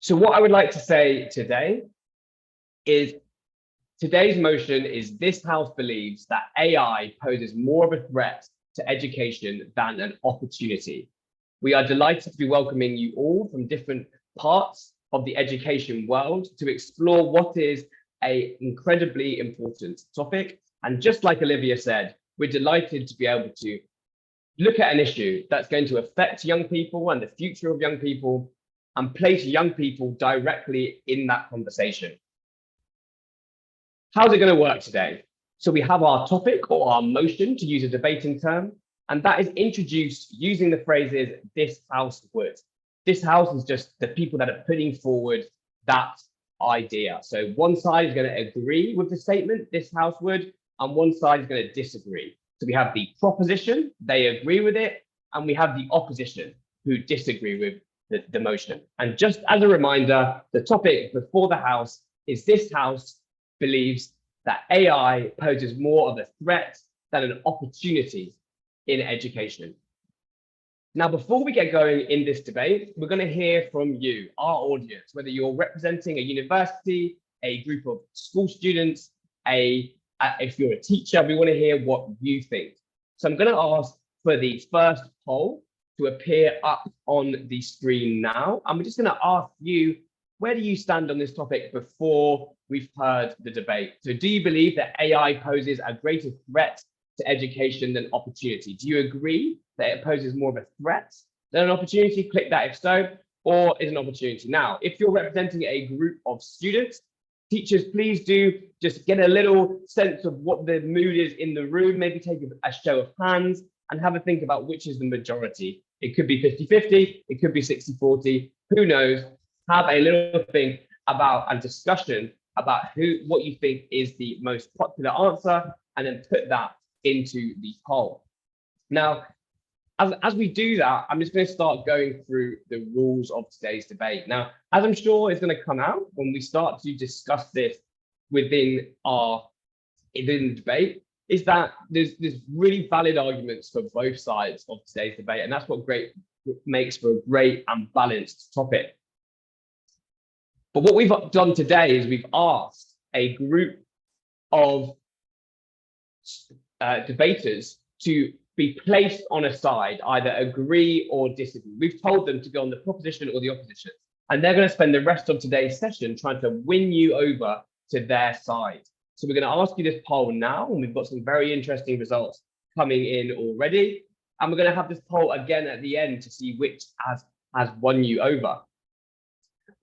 So what I would like to say today is today's motion is this House believes that AI poses more of a threat to education than an opportunity. We are delighted to be welcoming you all from different parts of the education world to explore what is an incredibly important topic. And just like Olivia said, we're delighted to be able to look at an issue that's going to affect young people and the future of young people and place young people directly in that conversation. How's it going to work today? So we have our topic or our motion, to use a debating term, and that is introduced using the phrases "this House would." This House is just the people that are putting forward that idea. So one side is going to agree with the statement, "this House would," and one side is going to disagree. So we have the proposition, they agree with it, and we have the opposition who disagree with the motion. And just as a reminder, the topic before the House is this House believes that AI poses more of a threat than an opportunity in education. Now, before we get going in this debate, we're going to hear from you, our audience, whether you're representing a university, a group of school students, if you're a teacher, we want to hear what you think. So I'm going to ask for the first poll to appear up on the screen now. And we're just going to ask you, where do you stand on this topic before we've heard the debate? So do you believe that AI poses a greater threat to education than opportunity? Do you agree that it poses more of a threat than an opportunity? Click that if so, or is an opportunity. Now, if you're representing a group of students, teachers, please do just get a little sense of what the mood is in the room, maybe take a show of hands and have a think about which is the majority. It could be 50-50, it could be 60-40, who knows? Have a little think about a discussion about what you think is the most popular answer, and then put that into the poll. Now, as we do that, I'm just going to start going through the rules of today's debate. Now, as I'm sure is going to come out when we start to discuss this within the debate, is that there's really valid arguments for both sides of today's debate, and that's what makes for a great and balanced topic. But what we've done today is we've asked a group of debaters to be placed on a side, either agree or disagree. We've told them to go on the proposition or the opposition, and they're going to spend the rest of today's session trying to win you over to their side. So we're going to ask you this poll now, and we've got some very interesting results coming in already. And we're going to have this poll again at the end to see which has won you over.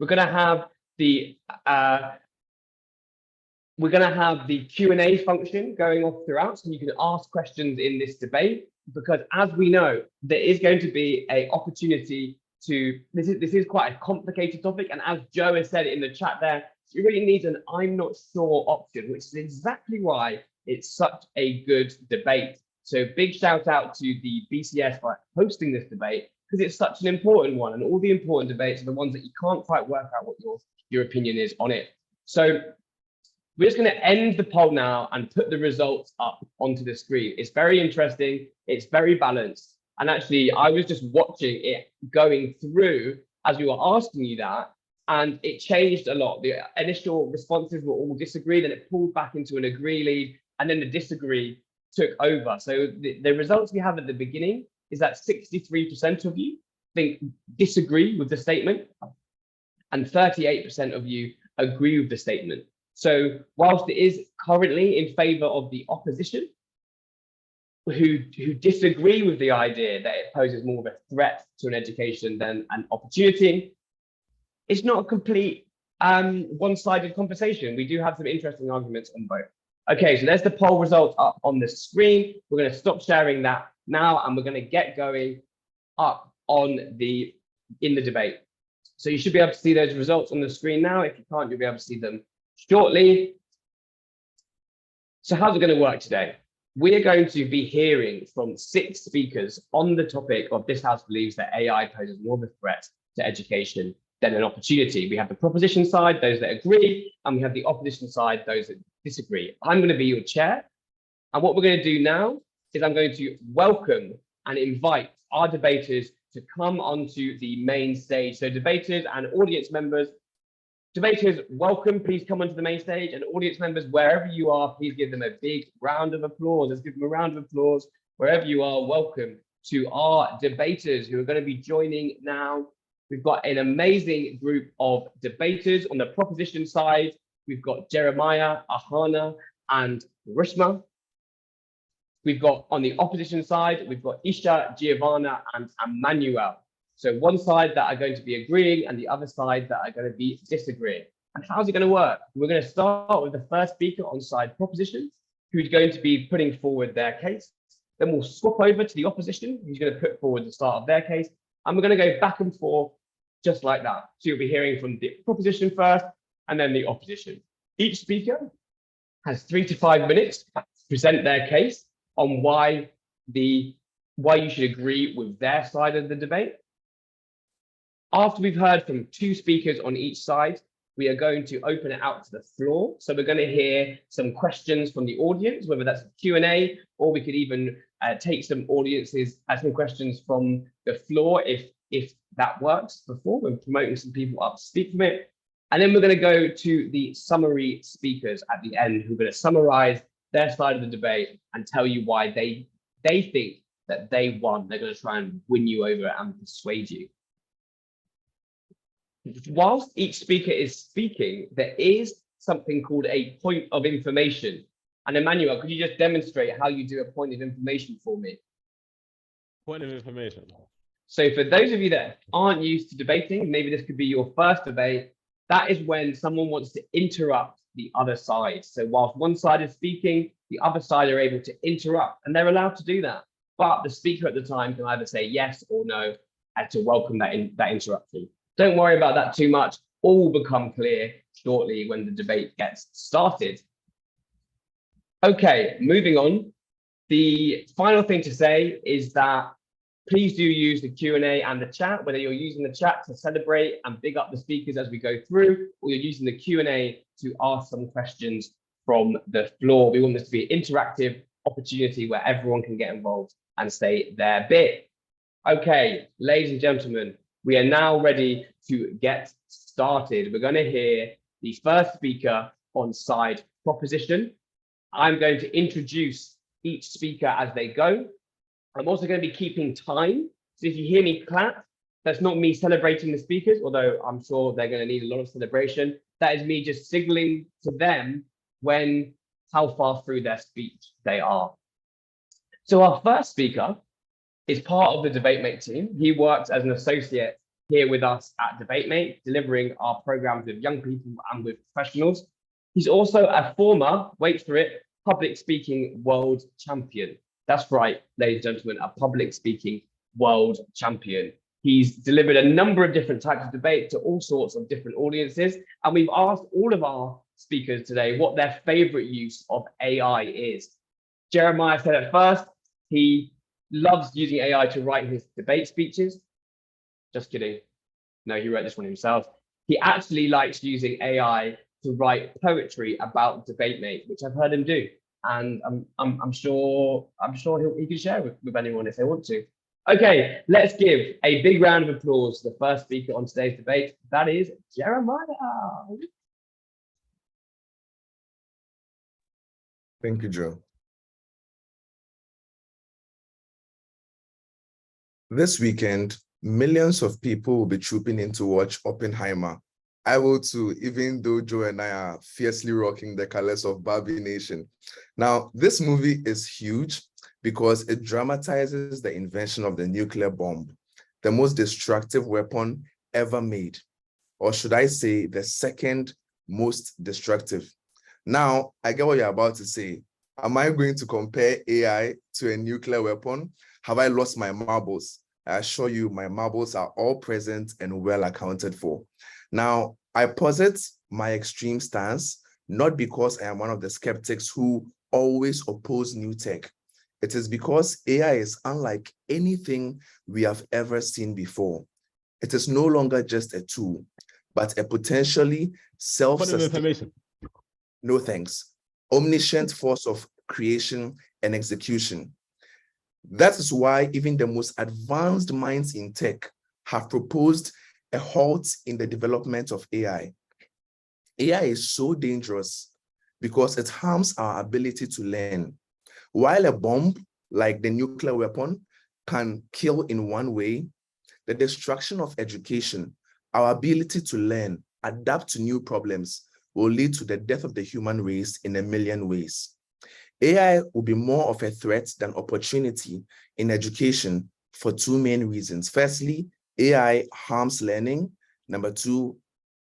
We're going to have the Q&A function going off throughout, so you can ask questions in this debate, because as we know, there is going to be an opportunity to, this is quite a complicated topic, and as Joe has said in the chat there, it really needs an "I'm not sure" option, which is exactly why it's such a good debate. So big shout out to the BCS for hosting this debate, because it's such an important one, and all the important debates are the ones that you can't quite work out what your opinion is on it. So we're just going to end the poll now and put the results up onto the screen. It's very interesting. It's very balanced. And actually, I was just watching it going through as we were asking you that, and it changed a lot. The initial responses were all disagree, then it pulled back into an agree lead, and then the disagree took over. So the results we have at the beginning is that 63% of you think disagree with the statement, and 38% of you agree with the statement. So whilst it is currently in favor of the opposition, who disagree with the idea that it poses more of a threat to an education than an opportunity, it's not a complete one-sided conversation. We do have some interesting arguments on both. Okay, so there's the poll results up on the screen. We're going to stop sharing that now, and we're going to get going up in the debate. So you should be able to see those results on the screen now. If you can't, you'll be able to see them shortly. So how's it going to work today? We're going to be hearing from 6 speakers on the topic of this House believes that AI poses more of a threat to education than an opportunity. We have the proposition side, those that agree, and we have the opposition side, those that disagree. I'm going to be your chair. And what we're going to do now is I'm going to welcome and invite our debaters to come onto the main stage. So debaters and audience members, debaters, welcome, please come onto the main stage, and audience members, wherever you are, please give them a big round of applause. Let's give them a round of applause. Wherever you are, welcome to our debaters who are going to be joining now. We've got an amazing group of debaters. On the proposition side, we've got Jeremiah, Ahana, and Rishma. We've got on the opposition side, we've got Isha, Giovanna, and Emmanuel. So one side that are going to be agreeing and the other side that are going to be disagreeing. And how's it going to work? We're going to start with the first speaker on side propositions, who's going to be putting forward their case. Then we'll swap over to the opposition, who's going to put forward the start of their case. And we're going to go back and forth just like that. So you'll be hearing from the proposition first and then the opposition. Each speaker has 3 to 5 minutes to present their case on why you should agree with their side of the debate. After we've heard from 2 speakers on each side, we are going to open it out to the floor. So we're going to hear some questions from the audience, whether that's a Q&A, or we could even take some some questions from the floor if that works before we're promoting some people up to speak from it. And then we're going to go to the summary speakers at the end, who are going to summarize their side of the debate and tell you why they think that they won. They're going to try and win you over and persuade you. Whilst each speaker is speaking, there is something called a point of information. And Emmanuel, could you just demonstrate how you do a point of information for me? Point of information. So for those of you that aren't used to debating, maybe this could be your first debate, that is when someone wants to interrupt the other side. So whilst one side is speaking, the other side are able to interrupt, and they're allowed to do that. But the speaker at the time can either say yes or no to welcome that interruption. Don't worry about that too much. All will become clear shortly when the debate gets started. Okay, moving on. The final thing to say is that please do use the Q&A and the chat, whether you're using the chat to celebrate and big up the speakers as we go through, or you're using the Q&A to ask some questions from the floor. We want this to be an interactive opportunity where everyone can get involved and say their bit. Okay, ladies and gentlemen, we are now ready to get started. We're going to hear the first speaker on side proposition. I'm going to introduce each speaker as they go. I'm also going to be keeping time. So if you hear me clap, that's not me celebrating the speakers, although I'm sure they're going to need a lot of celebration. That is me just signaling to them how far through their speech they are. So our first speaker is part of the DebateMate team. He works as an associate here with us at DebateMate, delivering our programs with young people and with professionals. He's also a former, wait for it, public speaking world champion. That's right, ladies and gentlemen, a public speaking world champion. He's delivered a number of different types of debate to all sorts of different audiences. And we've asked all of our speakers today what their favorite use of AI is. Jeremiah said at first, he loves using AI to write his debate speeches. Just kidding. No, he wrote this one himself. He actually likes using AI to write poetry about DebateMate, which I've heard him do. And I'm sure he can share with anyone if they want to. Okay, let's give a big round of applause to the first speaker on today's debate. That is Jeremiah. Thank you, Joe. This weekend, millions of people will be trooping in to watch Oppenheimer. I will too, even though Joe and I are fiercely rocking the colors of Barbie Nation. Now, this movie is huge because it dramatizes the invention of the nuclear bomb, the most destructive weapon ever made. Or should I say, the second most destructive. Now, I get what you're about to say. Am I going to compare AI to a nuclear weapon? Have I lost my marbles? I assure you, my marbles are all present and well accounted for. Now, I posit my extreme stance, not because I am one of the skeptics who always oppose new tech. It is because AI is unlike anything we have ever seen before. It is no longer just a tool, but a potentially self-sustaining, no thanks, omniscient force of creation and execution. That is why even the most advanced minds in tech have proposed a halt in the development of AI. AI is so dangerous because it harms our ability to learn. While a bomb, like the nuclear weapon, can kill in one way, the destruction of education, our ability to learn, adapt to new problems, will lead to the death of the human race in a million ways. AI will be more of a threat than opportunity in education for two main reasons. Firstly, AI harms learning. Number two,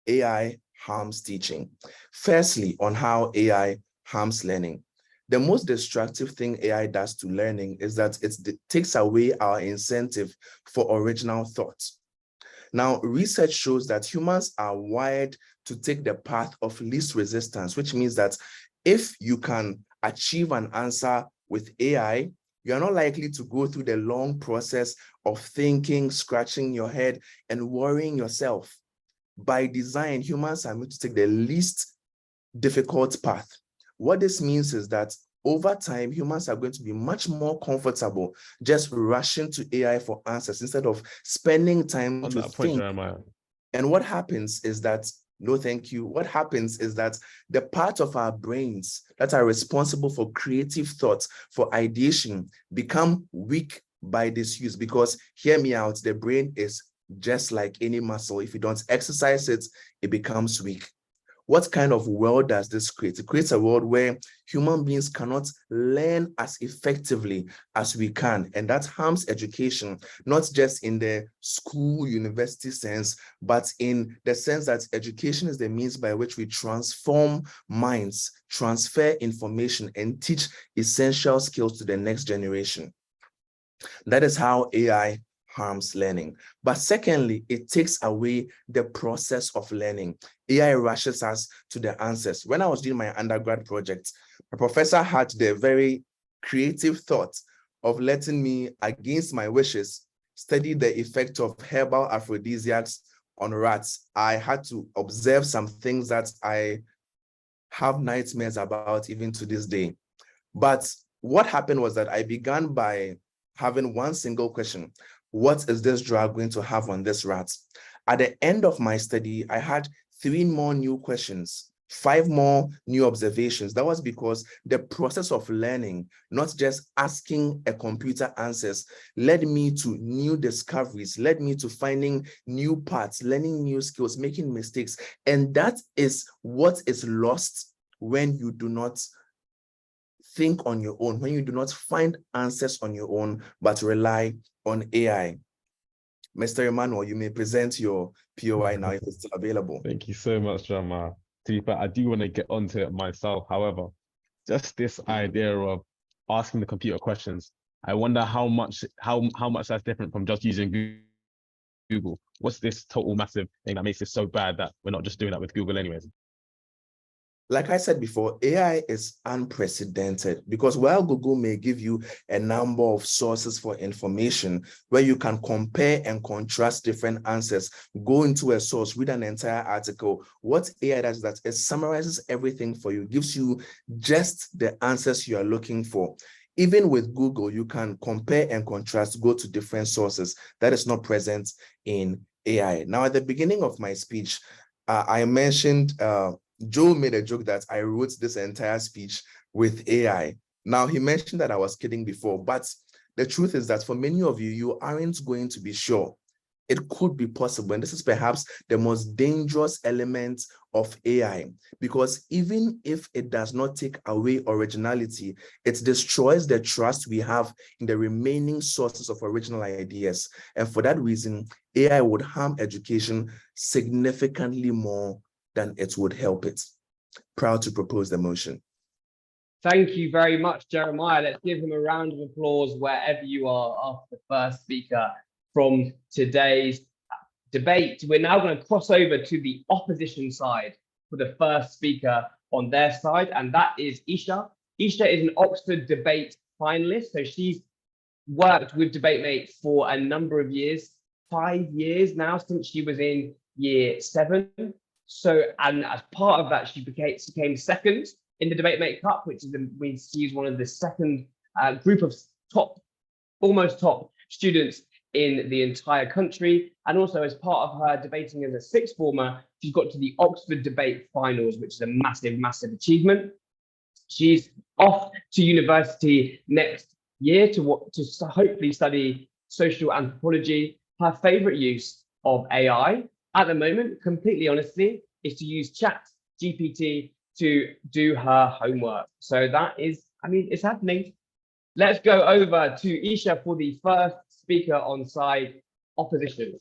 AI harms teaching. Firstly, on how AI harms learning. The most destructive thing AI does to learning is that it takes away our incentive for original thought. Now, research shows that humans are wired to take the path of least resistance, which means that if you can achieve an answer with AI, you're not likely to go through the long process of thinking, scratching your head, and worrying yourself. By design, humans are meant to take the least difficult path. What this means is that over time, humans are going to be much more comfortable just rushing to AI for answers instead of spending time On to that point, think. Jeremiah. And what happens is that, no, thank you. What happens is that the parts of our brains that are responsible for creative thoughts, for ideation, become weak by disuse. Because, hear me out, the brain is just like any muscle. If you don't exercise it, it becomes weak. What kind of world does this create? It creates a world where human beings cannot learn as effectively as we can. And that harms education, not just in the school, university sense, but in the sense that education is the means by which we transform minds, transfer information, and teach essential skills to the next generation. That is how AI harms learning. But secondly, it takes away the process of learning. AI rushes us to the answers. When I was doing my undergrad project, a professor had the very creative thought of letting me, against my wishes, study the effect of herbal aphrodisiacs on rats. I had to observe some things that I have nightmares about even to this day. But what happened was that I began by having one single question: what is this drug going to have on this rat? At the end of my study, I had 3 more new questions, 5 more new observations. That was because the process of learning, not just asking a computer answers, led me to new discoveries, led me to finding new paths, learning new skills, making mistakes. And that is what is lost when you do not think on your own, when you do not find answers on your own, but rely on AI. Mr. Emmanuel, you may present your POI now if it's still available. Thank you so much, Jeremiah. To be fair, I do want to get onto it myself. However, just this idea of asking the computer questions, I wonder how much that's different from just using Google. What's this total massive thing that makes it so bad that we're not just doing that with Google anyways? Like I said before, AI is unprecedented because while Google may give you a number of sources for information where you can compare and contrast different answers, go into a source, read an entire article, what AI does is that it summarizes everything for you, gives you just the answers you are looking for. Even with Google, you can compare and contrast, go to different sources. That is not present in AI. Now, at the beginning of my speech, I mentioned Joe made a joke that I wrote this entire speech with AI. Now, he mentioned that I was kidding before, but the truth is that for many of you, you aren't going to be sure. It could be possible. And this is perhaps the most dangerous element of AI, because even if it does not take away originality, it destroys the trust we have in the remaining sources of original ideas. And for that reason, AI would harm education significantly more than it would help it. Proud to propose the motion. Thank you very much, Jeremiah. Let's give him a round of applause wherever you are after the first speaker from today's debate. We're now going to cross over to the opposition side for the first speaker on their side, and that is Isha. Isha is an Oxford debate finalist, so she's worked with DebateMate for a number of years, 5 years now, since she was in year 7. So, and as part of that, she became second in the DebateMate Cup, which is she's one of the second group of top almost top students in the entire country. And also as part of her debating as a sixth former, she's got to the Oxford Debate Finals, which is a massive, massive achievement. She's off to university next year to hopefully study social anthropology. Her favorite use of AI at the moment, completely honestly, is to use ChatGPT to do her homework. So that is, I mean, it's happening. Let's go over to Isha for the first speaker on side opposition.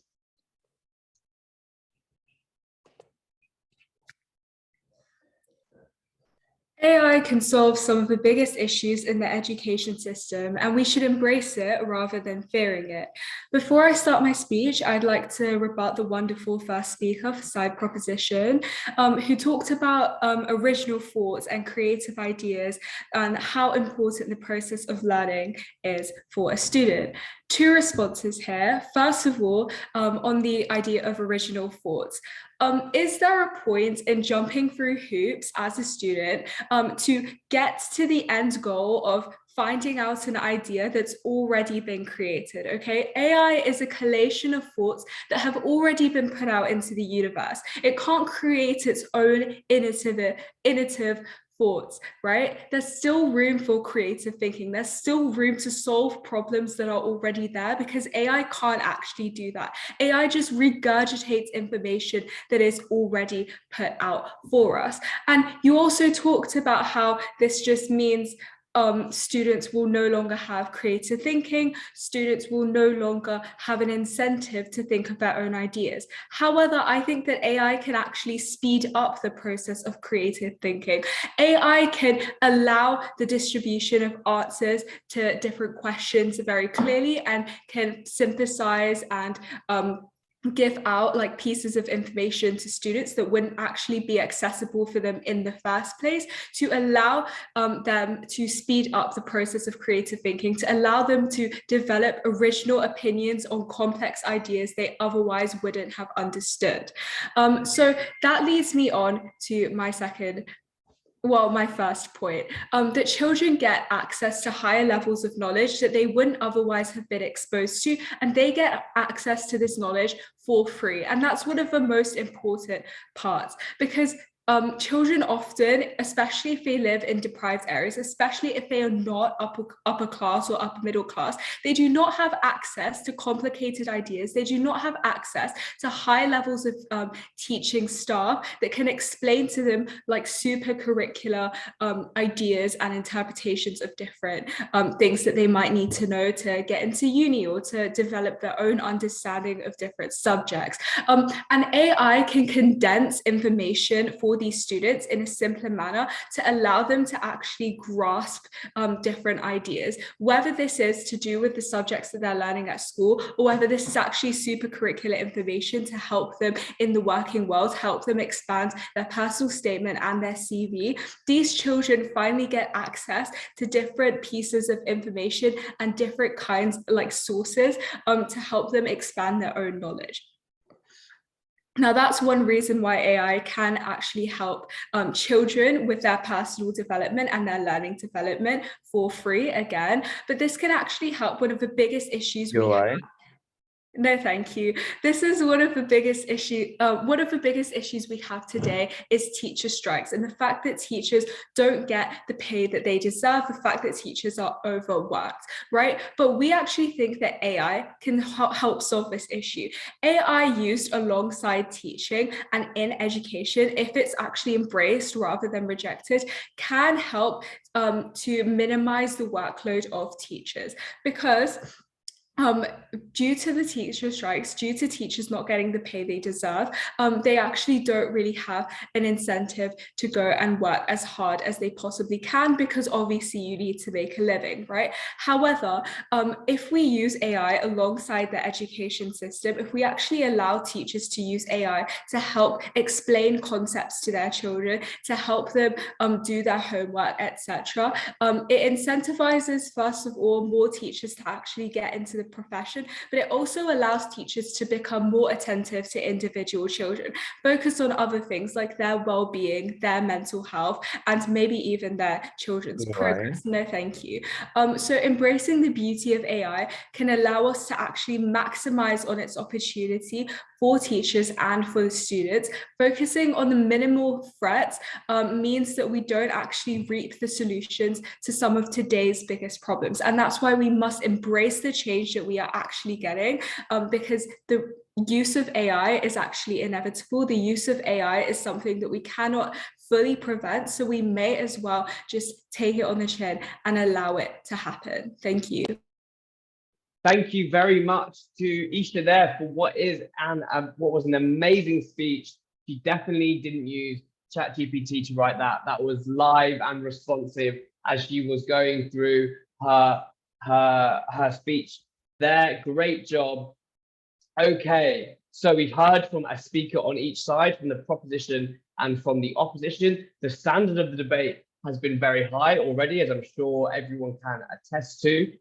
AI can solve some of the biggest issues in the education system, and we should embrace it rather than fearing it. Before I start my speech, I'd like to rebut the wonderful first speaker for side proposition, who talked about original thoughts and creative ideas and how important the process of learning is for a student. Two responses here. First of all, on the idea of original thoughts. Is there a point in jumping through hoops as a student to get to the end goal of finding out an idea that's already been created? Okay, AI is a collation of thoughts that have already been put out into the universe. It can't create its own innovative thoughts, right? There's still room for creative thinking. There's still room to solve problems that are already there, because AI can't actually do that. AI just regurgitates information that is already put out for us. And you also talked about how this just means students will no longer have creative thinking. Students will no longer have an incentive to think of their own ideas. However, I think that AI can actually speed up the process of creative thinking. AI can allow the distribution of answers to different questions very clearly, and can synthesize and give out like pieces of information to students that wouldn't actually be accessible for them in the first place, to allow them to speed up the process of creative thinking, to allow them to develop original opinions on complex ideas they otherwise wouldn't have understood. So that leads me on to my my first point, that children get access to higher levels of knowledge that they wouldn't otherwise have been exposed to, and they get access to this knowledge for free. And that's one of the most important parts, because children often, especially if they live in deprived areas, especially if they are not upper class or upper middle class, they do not have access to complicated ideas. They do not have access to high levels of teaching staff that can explain to them like super curricular ideas and interpretations of different things that they might need to know to get into uni or to develop their own understanding of different subjects. And AI can condense information for these students in a simpler manner to allow them to actually grasp different ideas, whether this is to do with the subjects that they're learning at school, or whether this is actually super curricular information to help them in the working world, help them expand their personal statement and their CV. These children finally get access to different pieces of information and different kinds like sources to help them expand their own knowledge. Now, that's one reason why AI can actually help children with their personal development and their learning development for free again. But this can actually help one of the biggest issues we have. No, thank you. This is one of the biggest issues we have today is teacher strikes, and the fact that teachers don't get the pay that they deserve, the fact that teachers are overworked, right? But we actually think that AI can help solve this issue. AI used alongside teaching and in education, if it's actually embraced rather than rejected, can help to minimize the workload of teachers, because due to the teacher strikes, due to teachers not getting the pay they deserve, they actually don't really have an incentive to go and work as hard as they possibly can, because obviously you need to make a living, right? However, if we use AI alongside the education system, if we actually allow teachers to use AI to help explain concepts to their children, to help them do their homework, etc., it incentivizes, first of all, more teachers to actually get into the profession, but it also allows teachers to become more attentive to individual children, focus on other things like their well-being, their mental health, and maybe even their children's progress. No, thank you. So embracing the beauty of AI can allow us to actually maximize on its opportunity for teachers and for the students. Focusing on the minimal threats means that we don't actually reap the solutions to some of today's biggest problems. And that's why we must embrace the change that we are actually getting, because the use of AI is actually inevitable. The use of AI is something that we cannot fully prevent. So we may as well just take it on the chin and allow it to happen. Thank you. Thank you very much to Ishta there for what was an amazing speech. She definitely didn't use ChatGPT to write that. That was live and responsive as she was going through her speech there. Great job. Okay, so we've heard from a speaker on each side, from the proposition and from the opposition. The standard of the debate has been very high already, as I'm sure everyone can attest to.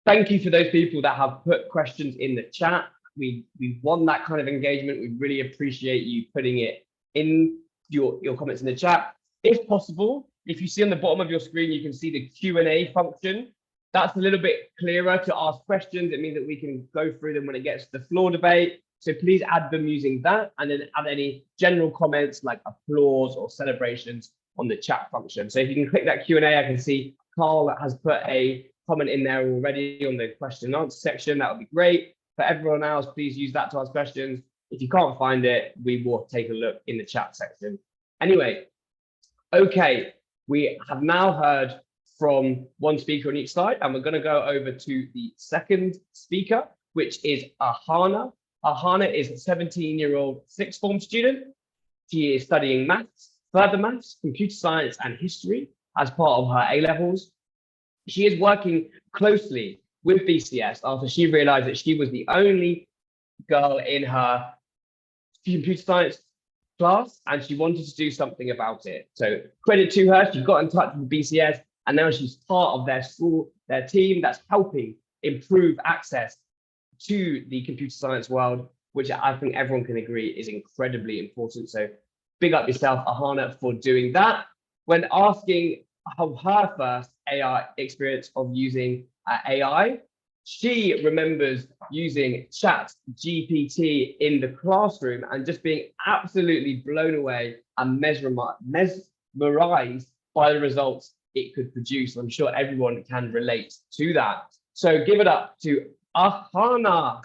Thank you for those people that have put questions in the chat. We want that kind of engagement. We really appreciate you putting it in your comments in the chat. If possible, if you see on the bottom of your screen, you can see the Q&A function. That's a little bit clearer to ask questions. It means that we can go through them when it gets to the floor debate. So please add them using that, and then add any general comments like applause or celebrations on the chat function. So if you can click that Q&A, I can see Carl has put a comment in there already on the question and answer section. That would be great. For everyone else, please use that to ask questions. If you can't find it, we will take a look in the chat section. Anyway, okay, we have now heard from one speaker on each side, and we're going to go over to the second speaker, which is Ahana. Ahana is a 17-year-old sixth form student. She is studying maths, further maths, computer science, and history as part of her A-levels. She is working closely with BCS after she realized that she was the only girl in her computer science class, and she wanted to do something about it. So credit to her, she got in touch with BCS, and now she's part of their school, their team that's helping improve access to the computer science world, which I think everyone can agree is incredibly important. So big up yourself, Ahana, for doing that. When asking of her first AI experience of using AI, she remembers using ChatGPT in the classroom and just being absolutely blown away and mesmerized by the results it could produce. I'm sure everyone can relate to that. So give it up to Ahana.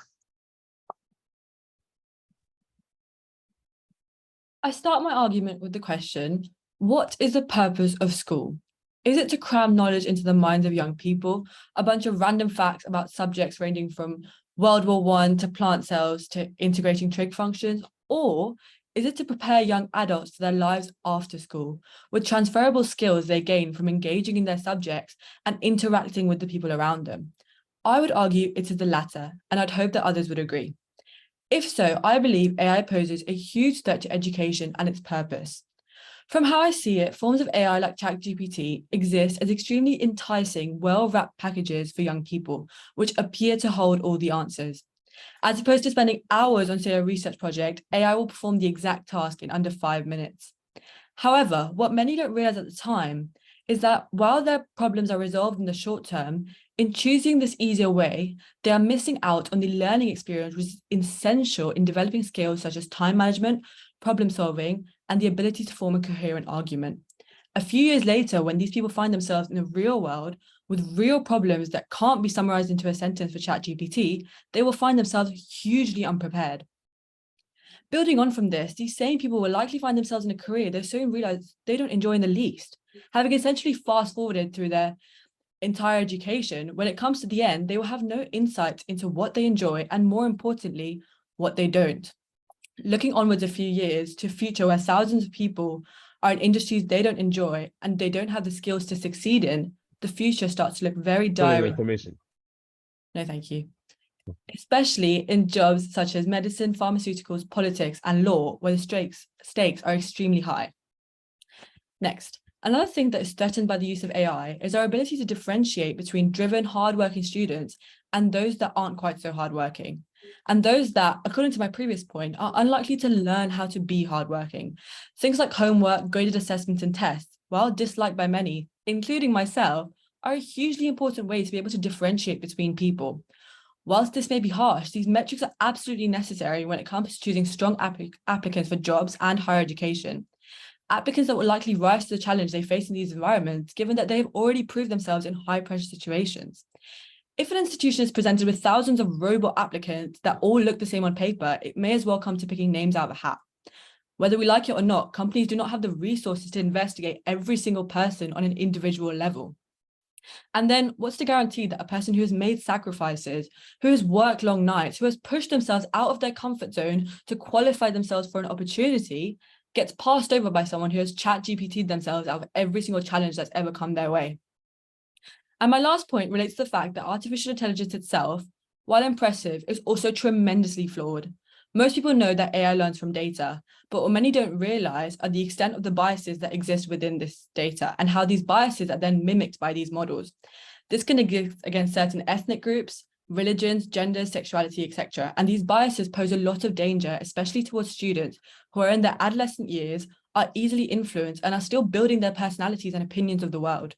I start my argument with the question, what is the purpose of school? Is it to cram knowledge into the minds of young people, a bunch of random facts about subjects ranging from World War I to plant cells to integrating trig functions? Or is it to prepare young adults to their lives after school with transferable skills they gain from engaging in their subjects and interacting with the people around them? I would argue it is the latter, and I'd hope that others would agree. If so, I believe AI poses a huge threat to education and its purpose. From how I see it, forms of AI like ChatGPT exist as extremely enticing, well-wrapped packages for young people, which appear to hold all the answers. As opposed to spending hours on, say, a research project, AI will perform the exact task in under 5 minutes. However, what many don't realize at the time is that while their problems are resolved in the short term, in choosing this easier way, they are missing out on the learning experience, which is essential in developing skills such as time management, problem solving, and the ability to form a coherent argument. A few years later, when these people find themselves in the real world with real problems that can't be summarized into a sentence for ChatGPT, they will find themselves hugely unprepared. Building on from this, these same people will likely find themselves in a career they soon realize they don't enjoy in the least. Having essentially fast-forwarded through their entire education, when it comes to the end, they will have no insight into what they enjoy and, more importantly, what they don't. Looking onwards a few years to a future where thousands of people are in industries they don't enjoy and they don't have the skills to succeed in, the future starts to look very dire. Information. No, thank you. Especially in jobs such as medicine, pharmaceuticals, politics, and law, where the stakes are extremely high. Next, another thing that is threatened by the use of AI is our ability to differentiate between driven, hardworking students and those that aren't quite so hardworking. And those that, according to my previous point, are unlikely to learn how to be hardworking. Things like homework, graded assessments, and tests, while disliked by many, including myself, are a hugely important way to be able to differentiate between people. Whilst this may be harsh, these metrics are absolutely necessary when it comes to choosing strong applicants for jobs and higher education. Applicants that will likely rise to the challenge they face in these environments, given that they have already proved themselves in high-pressure situations. If an institution is presented with thousands of robot applicants that all look the same on paper, it may as well come to picking names out of a hat. Whether we like it or not, companies do not have the resources to investigate every single person on an individual level. And then what's the guarantee that a person who has made sacrifices, who has worked long nights, who has pushed themselves out of their comfort zone to qualify themselves for an opportunity, gets passed over by someone who has ChatGPT'd themselves out of every single challenge that's ever come their way? And my last point relates to the fact that artificial intelligence itself, while impressive, is also tremendously flawed. Most people know that AI learns from data, but what many don't realize are the extent of the biases that exist within this data and how these biases are then mimicked by these models. This can exist against certain ethnic groups, religions, genders, sexuality, etc. And these biases pose a lot of danger, especially towards students who are in their adolescent years, are easily influenced, and are still building their personalities and opinions of the world.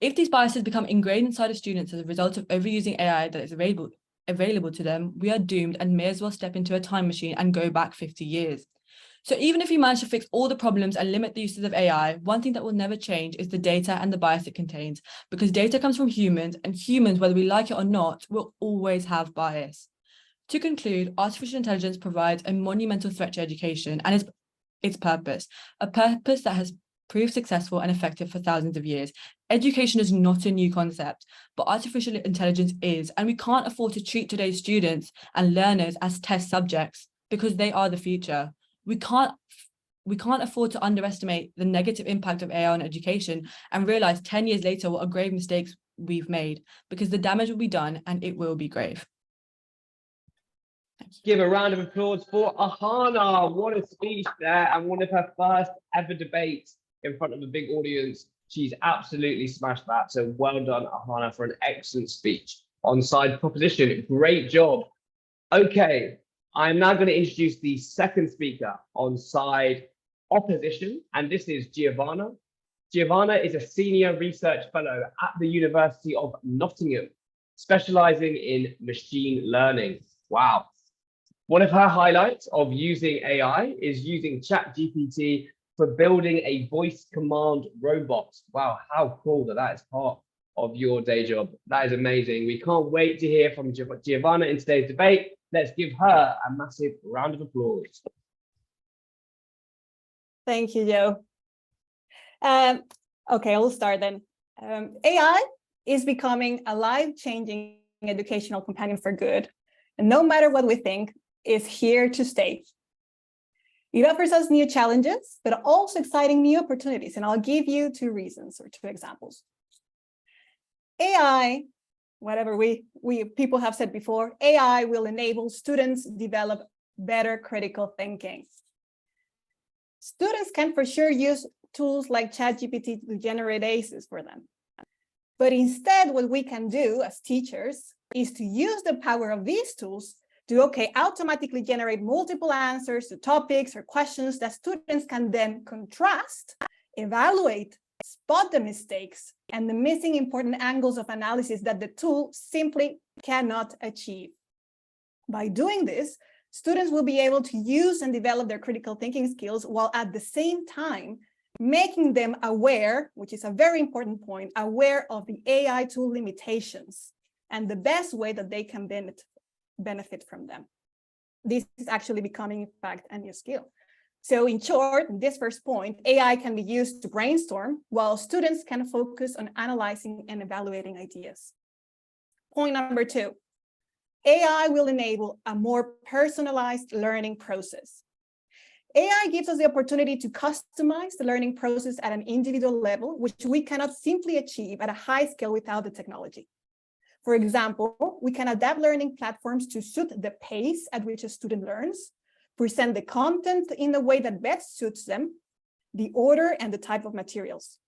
If these biases become ingrained inside of students as a result of overusing AI that is available to them, we are doomed and may as well step into a time machine and go back 50 years. So even if we manage to fix all the problems and limit the uses of AI, one thing that will never change is the data and the bias it contains, because data comes from humans, and humans, whether we like it or not, will always have bias. To conclude, artificial intelligence provides a monumental threat to education and its purpose, a purpose that has proved successful and effective for thousands of years. Education is not a new concept, but artificial intelligence is, and we can't afford to treat today's students and learners as test subjects, because they are the future. We can't afford to underestimate the negative impact of AI on education and realize 10 years later what a grave mistakes we've made, because the damage will be done and it will be grave. Give a round of applause for Ahana. What a speech there, and one of her first ever debates in front of a big audience. She's absolutely smashed that. So well done, Ahana, for an excellent speech on side proposition. Great job. Okay, I'm now going to introduce the second speaker on side opposition, and this is Giovanna. Giovanna is a senior research fellow at the University of Nottingham, specializing in machine learning. Wow. One of her highlights of using AI is using ChatGPT for building a voice command robot. Wow, how cool that is part of your day job. That is amazing. We can't wait to hear from Giovanna in today's debate. Let's give her a massive round of applause. Thank you, Joe. Okay, I'll start then. AI is becoming a life-changing educational companion for good. And no matter what we think, is here to stay. It offers us new challenges, but also exciting new opportunities. And I'll give you two reasons or two examples. AI, whatever people have said before, AI will enable students develop better critical thinking. Students can for sure use tools like ChatGPT to generate ACEs for them. But instead, what we can do as teachers is to use the power of these tools to automatically generate multiple answers to topics or questions that students can then contrast, evaluate, spot the mistakes and the missing important angles of analysis that the tool simply cannot achieve. By doing this, students will be able to use and develop their critical thinking skills while at the same time making them aware, which is a very important point, aware of the AI tool limitations and the best way that they can benefit from them. This is actually becoming, in fact, a new skill. So in short, this first point, AI can be used to brainstorm while students can focus on analyzing and evaluating ideas. Point number two, AI will enable a more personalized learning process. AI gives us the opportunity to customize the learning process at an individual level, which we cannot simply achieve at a high scale without the technology. For example, we can adapt learning platforms to suit the pace at which a student learns, present the content in the way that best suits them, the order and the type of materials.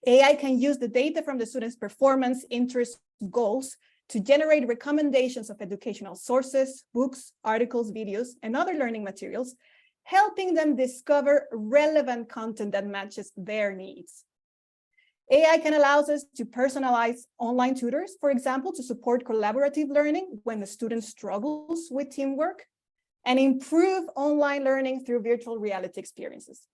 AI can use the data from the student's performance, interests, goals to generate recommendations of educational sources, books, articles, videos, and other learning materials, helping them discover relevant content that matches their needs. AI can allow us to personalize online tutors, for example, to support collaborative learning when the student struggles with teamwork, and improve online learning through virtual reality experiences.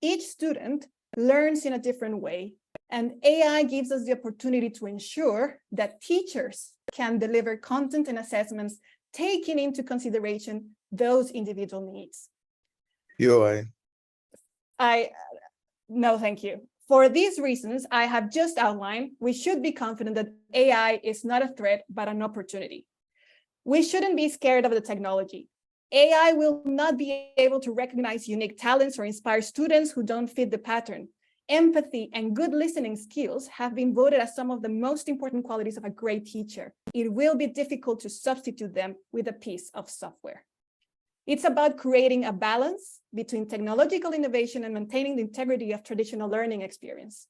Each student learns in a different way, and AI gives us the opportunity to ensure that teachers can deliver content and assessments taking into consideration those individual needs. UI. No, thank you. For these reasons I have just outlined, we should be confident that AI is not a threat, but an opportunity. We shouldn't be scared of the technology. AI will not be able to recognize unique talents or inspire students who don't fit the pattern. Empathy and good listening skills have been voted as some of the most important qualities of a great teacher. It will be difficult to substitute them with a piece of software. It's about creating a balance between technological innovation and maintaining the integrity of traditional learning experience.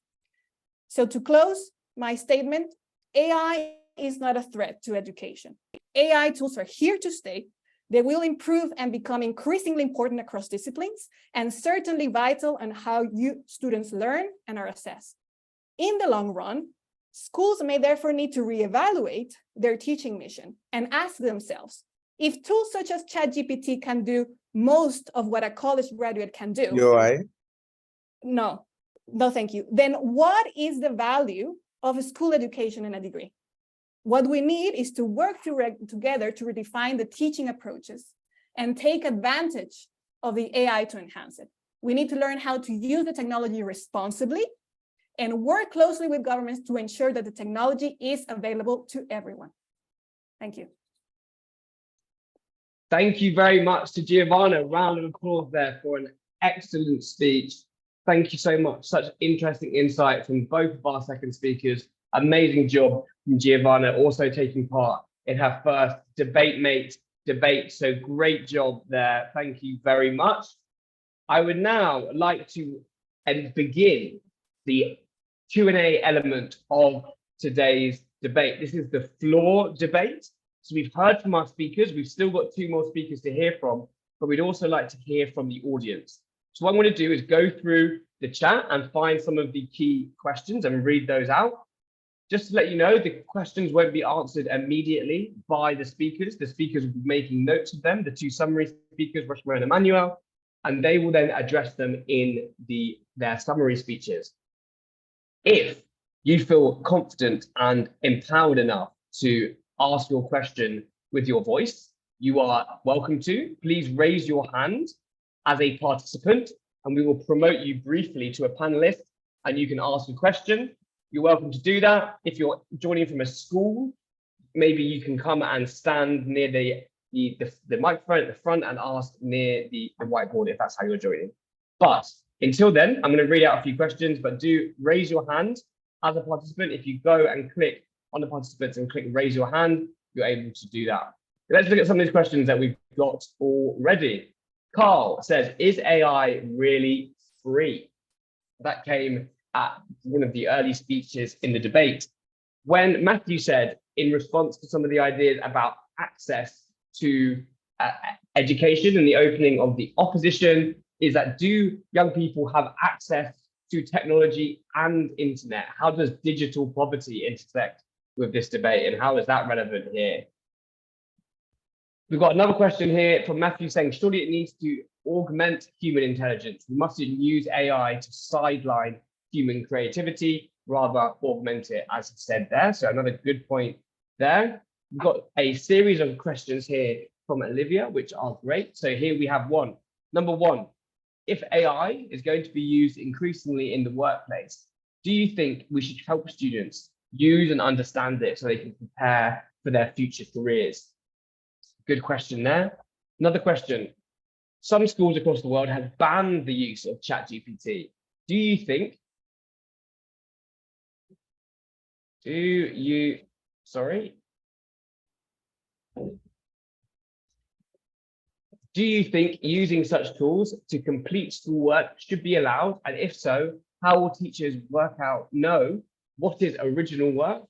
So to close my statement, AI is not a threat to education. AI tools are here to stay. They will improve and become increasingly important across disciplines, and certainly vital on how students learn and are assessed. In the long run, schools may therefore need to reevaluate their teaching mission and ask themselves, if tools such as ChatGPT can do most of what a college graduate can do. UI. No, thank you. Then what is the value of a school education and a degree? What we need is to work together to redefine the teaching approaches and take advantage of the AI to enhance it. We need to learn how to use the technology responsibly and work closely with governments to ensure that the technology is available to everyone. Thank you. Thank you very much to Giovanna. Round of applause there for an excellent speech. Thank you so much. Such interesting insight from both of our second speakers. Amazing job from Giovanna, also taking part in her first DebateMate debate. So great job there. Thank you very much. I would now like to begin the Q&A element of today's debate. This is the floor debate. So we've heard from our speakers. We've still got 2 more speakers to hear from, but we'd also like to hear from the audience. So what I'm going to do is go through the chat and find some of the key questions and read those out. Just to let you know, the questions won't be answered immediately by the speakers. The speakers will be making notes of them, the 2 summary speakers, Rushma and Emmanuel, and they will then address them in their summary speeches. If you feel confident and empowered enough to ask your question with your voice, you are welcome to. Please raise your hand as a participant, and we will promote you briefly to a panelist, and you can ask a question. You're welcome to do that. If you're joining from a school, maybe you can come and stand near the microphone at the front and ask near the whiteboard if that's how you're joining. But until then, I'm going to read out a few questions, but do raise your hand as a participant. If you go and click on the participants and click raise your hand, you're able to do that. Let's look at some of these questions that we've got already. Carl says, is AI really free? That came at one of the early speeches in the debate. When Matthew said, in response to some of the ideas about access to education and the opening of the opposition, is that do young people have access to technology and internet? How does digital poverty intersect with this debate, and how is that relevant here? We've got another question here from Matthew saying, surely it needs to augment human intelligence. We mustn't use AI to sideline human creativity, rather augment it, as he said there. So another good point there. We've got a series of questions here from Olivia, which are great. So here we have one. Number 1, if AI is going to be used increasingly in the workplace, do you think we should help students use and understand it so they can prepare for their future careers? Good question there. Another question. Some schools across the world have banned the use of ChatGPT. Do you think using such tools to complete schoolwork should be allowed? And if so, how will teachers know what is original work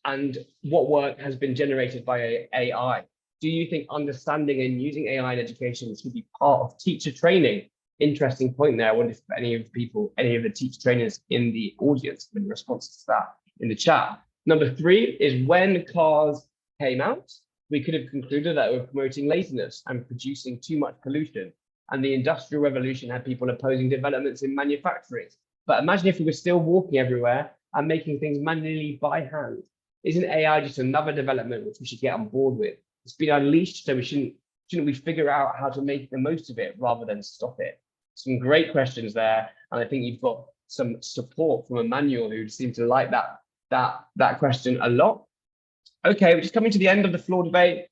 and what work has been generated by AI? Do you think understanding and using AI in education should be part of teacher training? Interesting point there. I wonder if any of the teacher trainers in the audience have any responses to that in the chat. Number 3 is when cars came out, we could have concluded that we're promoting laziness and producing too much pollution. And the Industrial Revolution had people opposing developments in manufacturing. But imagine if we were still walking everywhere and making things manually by hand. Isn't AI just another development which we should get on board with? It's been unleashed, so shouldn't we figure out how to make the most of it rather than stop it? Some great questions there, and I think you've got some support from Emmanuel, who seemed to like that question a lot. Okay, we're just coming to the end of the floor debate.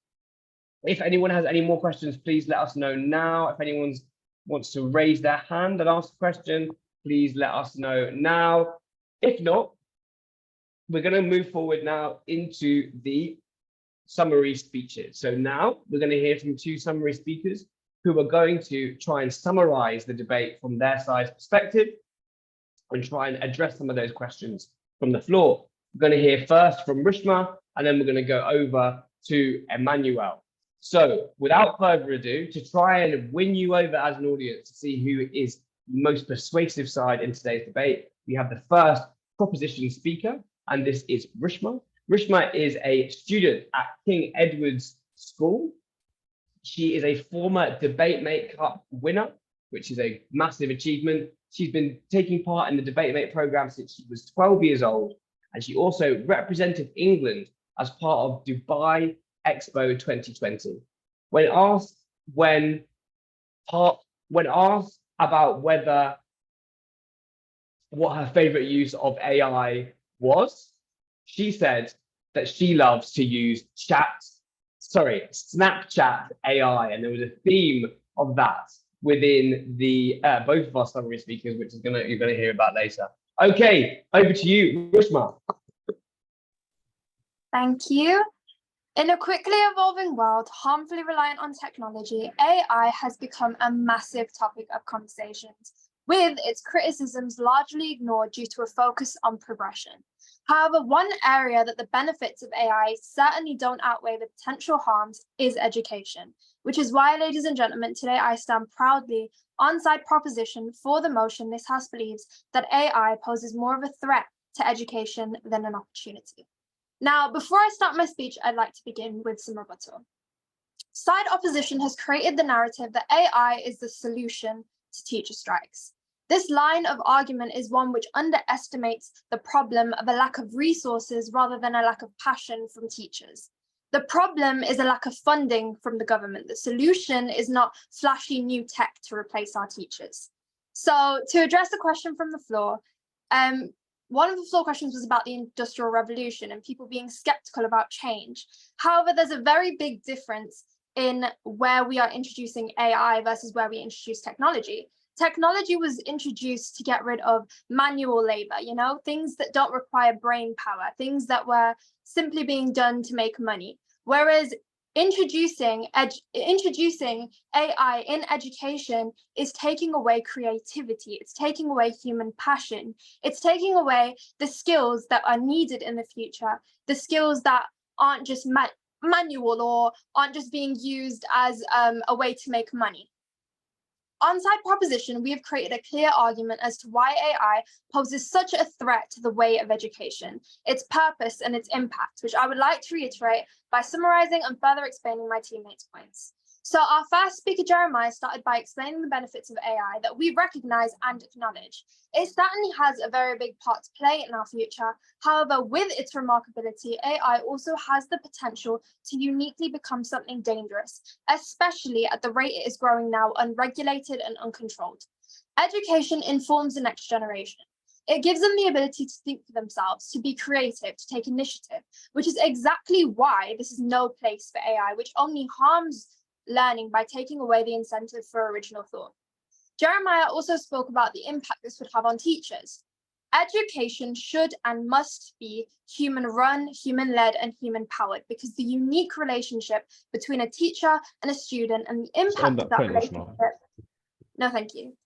If anyone has any more questions, please let us know now. If anyone wants to raise their hand and ask a question, please let us know now. If not, we're going to move forward now into the summary speeches. So now we're going to hear from 2 summary speakers who are going to try and summarize the debate from their side's perspective and try and address some of those questions from the floor. We're going to hear first from Rishma, and then we're going to go over to Emmanuel. So without further ado, to try and win you over as an audience to see who is the most persuasive side in today's debate, we have the first proposition speaker, and this is Rishma. Rishma is a student at King Edward's School. She is a former DebateMate Cup winner, which is a massive achievement. She's been taking part in the DebateMate program since she was 12 years old, and she also represented England as part of Dubai Expo 2020. When asked about what her favorite use of AI was, she said that she loves to use Snapchat AI, and there was a theme of that within the both of our summary speakers, which you're gonna hear about later. Okay, over to you, Rishma. Thank you. In a quickly evolving world, harmfully reliant on technology, AI has become a massive topic of conversations, with its criticisms largely ignored due to a focus on progression. However, one area that the benefits of AI certainly don't outweigh the potential harms is education, which is why, ladies and gentlemen, today I stand proudly on side proposition for the motion this House believes that AI poses more of a threat to education than an opportunity. Now, before I start my speech, I'd like to begin with some rebuttal. Side opposition has created the narrative that AI is the solution to teacher strikes. This line of argument is one which underestimates the problem of a lack of resources rather than a lack of passion from teachers. The problem is a lack of funding from the government. The solution is not flashy new tech to replace our teachers. So to address the question from the floor, one of the floor questions was about the Industrial Revolution and people being skeptical about change. However, there's a very big difference in where we are introducing AI versus where we introduce technology. Technology was introduced to get rid of manual labor, things that don't require brain power, things that were simply being done to make money. Whereas introducing AI in education is taking away creativity, it's taking away human passion, it's taking away the skills that are needed in the future, the skills that aren't just manual or aren't just being used as a way to make money. On side proposition, we have created a clear argument as to why AI poses such a threat to the way of education, its purpose and its impact, which I would like to reiterate by summarizing and further explaining my teammates' points. So our first speaker, Jeremiah, started by explaining the benefits of AI that we recognize and acknowledge. It certainly has a very big part to play in our future. However, with its remarkability, AI also has the potential to uniquely become something dangerous, especially at the rate it is growing now, unregulated and uncontrolled. Education informs the next generation. It gives them the ability to think for themselves, to be creative, to take initiative, which is exactly why this is no place for AI, which only harms learning by taking away the incentive for original thought. Jeremiah also spoke about the impact this would have on teachers. Education should and must be human-run, human-led, and human-powered, because the unique relationship between a teacher and a student and the impact of that relationship. No, thank you.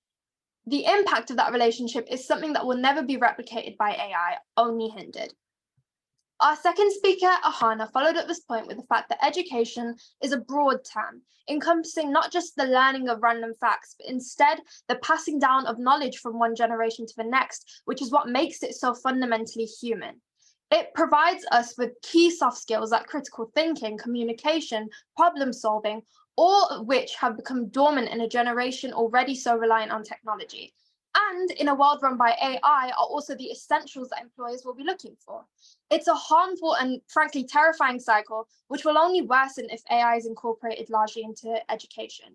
The impact of that relationship is something that will never be replicated by AI, only hindered. Our second speaker, Ahana, followed up this point with the fact that education is a broad term, encompassing not just the learning of random facts, but instead the passing down of knowledge from one generation to the next, which is what makes it so fundamentally human. It provides us with key soft skills like critical thinking, communication, problem solving, all of which have become dormant in a generation already so reliant on technology. And in a world run by AI are also the essentials that employers will be looking for. It's a harmful and frankly terrifying cycle, which will only worsen if AI is incorporated largely into education.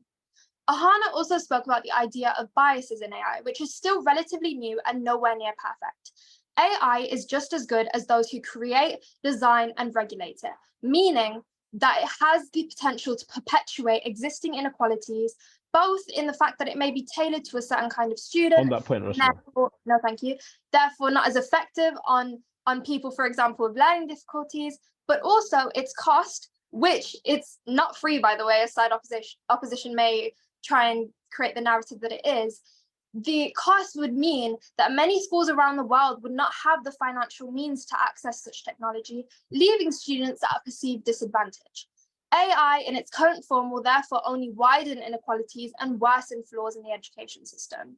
Ahana also spoke about the idea of biases in AI, which is still relatively new and nowhere near perfect. AI is just as good as those who create, design, and regulate it, meaning that it has the potential to perpetuate existing inequalities, both in the fact that it may be tailored to a certain kind of student. On that point, Rashma. No, thank you. Therefore, not as effective on people, for example, with learning difficulties, but also its cost, which it's not free, by the way, as side opposition may try and create the narrative that it is. The cost would mean that many schools around the world would not have the financial means to access such technology, leaving students at a perceived disadvantage. AI in its current form will therefore only widen inequalities and worsen flaws in the education system.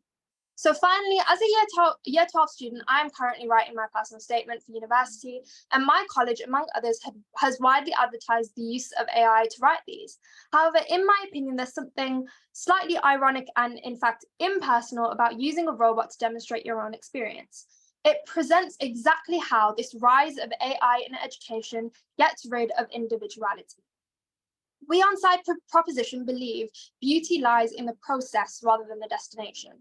So finally, as a year 12 student, I am currently writing my personal statement for university, and my college, among others, has widely advertised the use of AI to write these. However, in my opinion, there's something slightly ironic and in fact impersonal about using a robot to demonstrate your own experience. It presents exactly how this rise of AI in education gets rid of individuality. We on side proposition believe beauty lies in the process rather than the destination.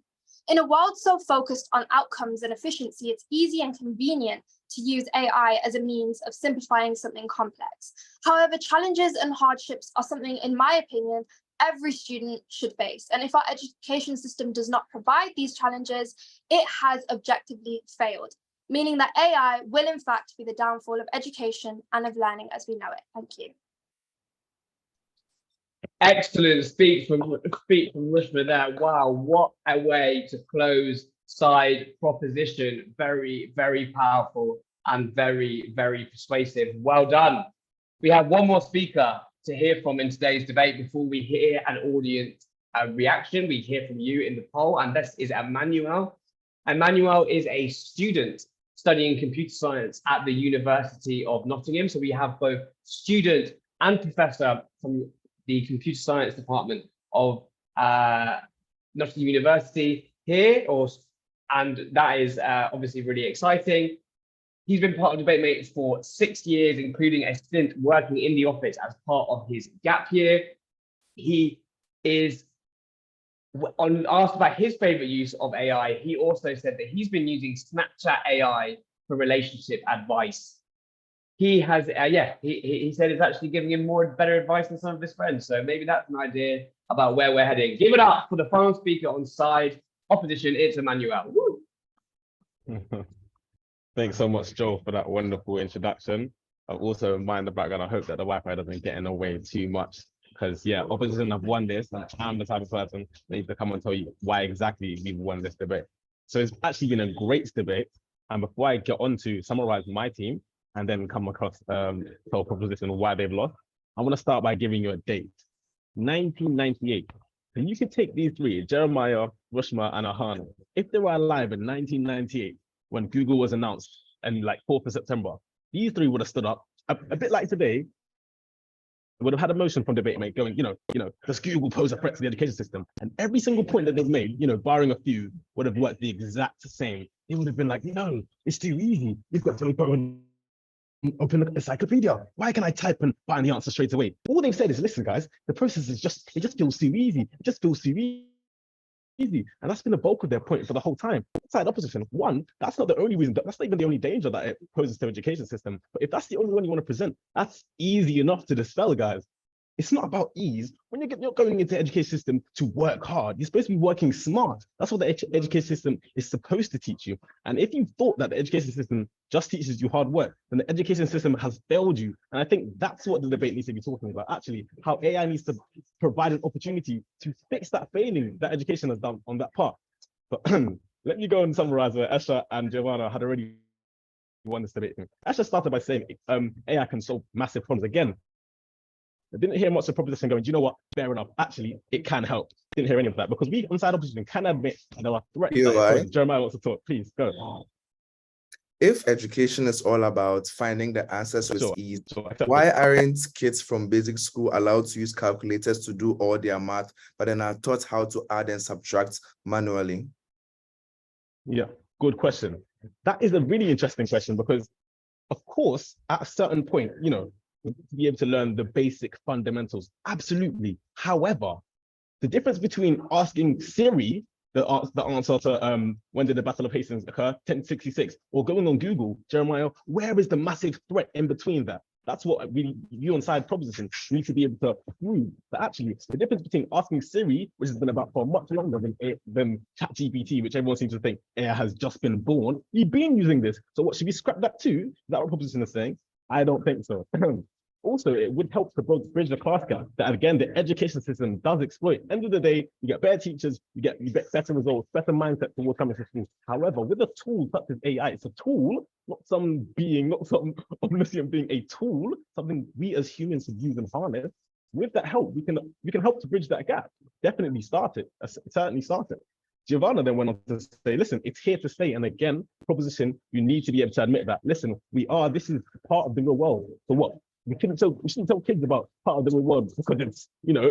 In a world so focused on outcomes and efficiency, it's easy and convenient to use AI as a means of simplifying something complex. However, challenges and hardships are something, in my opinion, every student should face. And if our education system does not provide these challenges, it has objectively failed, meaning that AI will in fact be the downfall of education and of learning as we know it. Thank you. Excellent speech from Rashma there. Wow, what a way to close side proposition. Very, very powerful and very, very persuasive. Well done. We have one more speaker to hear from in today's debate before we hear an audience reaction. We hear from you in the poll, and this is Emmanuel. Emmanuel is a student studying computer science at the University of Nottingham. So we have both student and professor from the computer science department of Nottingham University here, and that is obviously really exciting. He's been part of DebateMate for 6 years, including a stint working in the office as part of his gap year. He is, asked about his favorite use of AI, he also said that he's been using Snapchat AI for relationship advice. He has, he said it's actually giving him better advice than some of his friends. So maybe that's an idea about where we're heading. Give it up for the final speaker on side opposition. It's Emmanuel. Woo! Thanks so much, Joe, for that wonderful introduction. Also, mind the background, I hope that the Wi-Fi doesn't get in the way too much. Because, yeah, opposition have won this, and I'm the type of person that needs to come and tell you why exactly we've won this debate. So it's actually been a great debate. And before I get on to summarize my team, and then come across tell proposition why they've lost, I want to start by giving you a date. 1998. And you can take these three, Jeremiah, Rashma, and Ahana. If they were alive in 1998, when Google was announced and like 4th of September, these three would have stood up, a bit like today, would have had a motion from DebateMate going, does Google pose a threat to the education system? And every single point that they've made, barring a few, would have worked the exact same. They would have been like, no, it's too easy. You've got to go and open the encyclopedia. Why can I type and find the answer straight away? All they've said is, listen, guys, the process is it just feels too easy. It just feels too easy. And that's been the bulk of their point for the whole time. Side opposition, one, that's not the only reason, that's not even the only danger that it poses to the education system. But if that's the only one you want to present, that's easy enough to dispel, guys. It's not about ease. When you're going into the education system to work hard, you're supposed to be working smart. That's what the education system is supposed to teach you. And if you thought that the education system just teaches you hard work, then the education system has failed you. And I think that's what the debate needs to be talking about, actually, how AI needs to provide an opportunity to fix that failing that education has done on that part. But let me go and summarize where Esha and Giovanna had already won this debate thing. I just started by saying AI can solve massive problems. Again, I didn't hear much of proposition going, do you know what? Fair enough. Actually, it can help. Didn't hear any of that because we on side opposition can admit there are threats. Eli? Jeremiah wants to talk. Please go. If education is all about finding the answers with Sure, ease, sure. why aren't kids from basic school allowed to use calculators to do all their math, but then are taught how to add and subtract manually? Yeah, good question. That is a really interesting question because, of course, at a certain point, you know, to be able to learn the basic fundamentals, absolutely. However, the difference between asking Siri the answer to when did the Battle of Hastings occur, 1066, or going on Google, Jeremiah, where is the massive threat in between that? That's what you on side proposition need to be able to prove that actually the difference between asking Siri, which has been about for much longer than ChatGPT, which everyone seems to think AI has just been born. We've been using this. So what, should we scrap that too? Is that what proposition is saying? I don't think so. Also, it would help to bridge the class gap that, again, the education system does exploit. End of the day, you get better teachers, you get better results, better mindset towards coming to school. However, with a tool such as AI, it's a tool, not some being, not some omniscient being, a tool, something we as humans should use and harness. With that help, we can help to bridge that gap. Definitely start it, certainly start it. Giovanna then went on to say, listen, it's here to stay. And again, proposition, you need to be able to admit that, listen, this is part of the real world. So what? We shouldn't tell kids about part of the real world because it's, you know,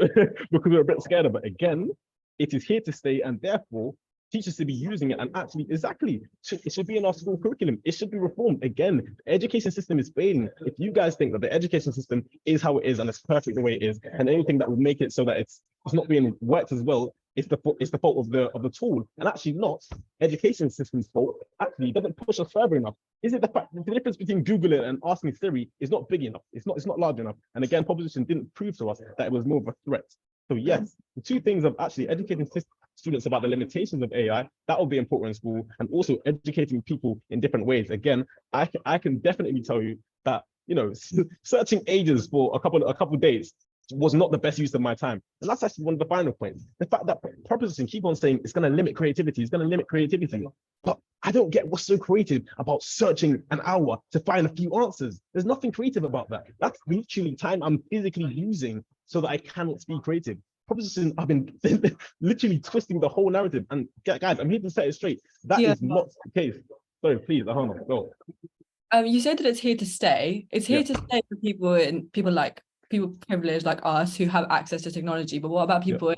because we're a bit scared of it. Again, it is here to stay, and therefore teachers should be using it. And actually, exactly, it should be in our school curriculum. It should be reformed. Again, the education system is failing. If you guys think that the education system is how it is and it's perfect the way it is, and anything that would make it so that it's not being worked as well, it's the fault of the tool, and actually not education system's fault. Actually, it doesn't push us further enough. Is it the fact that the difference between Googling and asking Siri is not big enough? It's not large enough. And again, proposition didn't prove to us that it was more of a threat. So yes, the two things of actually educating students about the limitations of AI, that will be important in school, and also educating people in different ways. Again, I can definitely tell you that, you know, searching ages for a couple days was not the best use of my time. And that's actually one of the final points. The fact that proposition keep on saying it's going to limit creativity, but I don't get what's so creative about searching an hour to find a few answers. There's nothing creative about that. That's literally time I'm physically using so that I cannot be creative. Proposition, I've been literally twisting the whole narrative. And guys, I'm here to set it straight. That is not the case. Sorry, please, hold on, go. You said that it's here to stay. It's here to stay for people privileged like us who have access to technology, but what about people in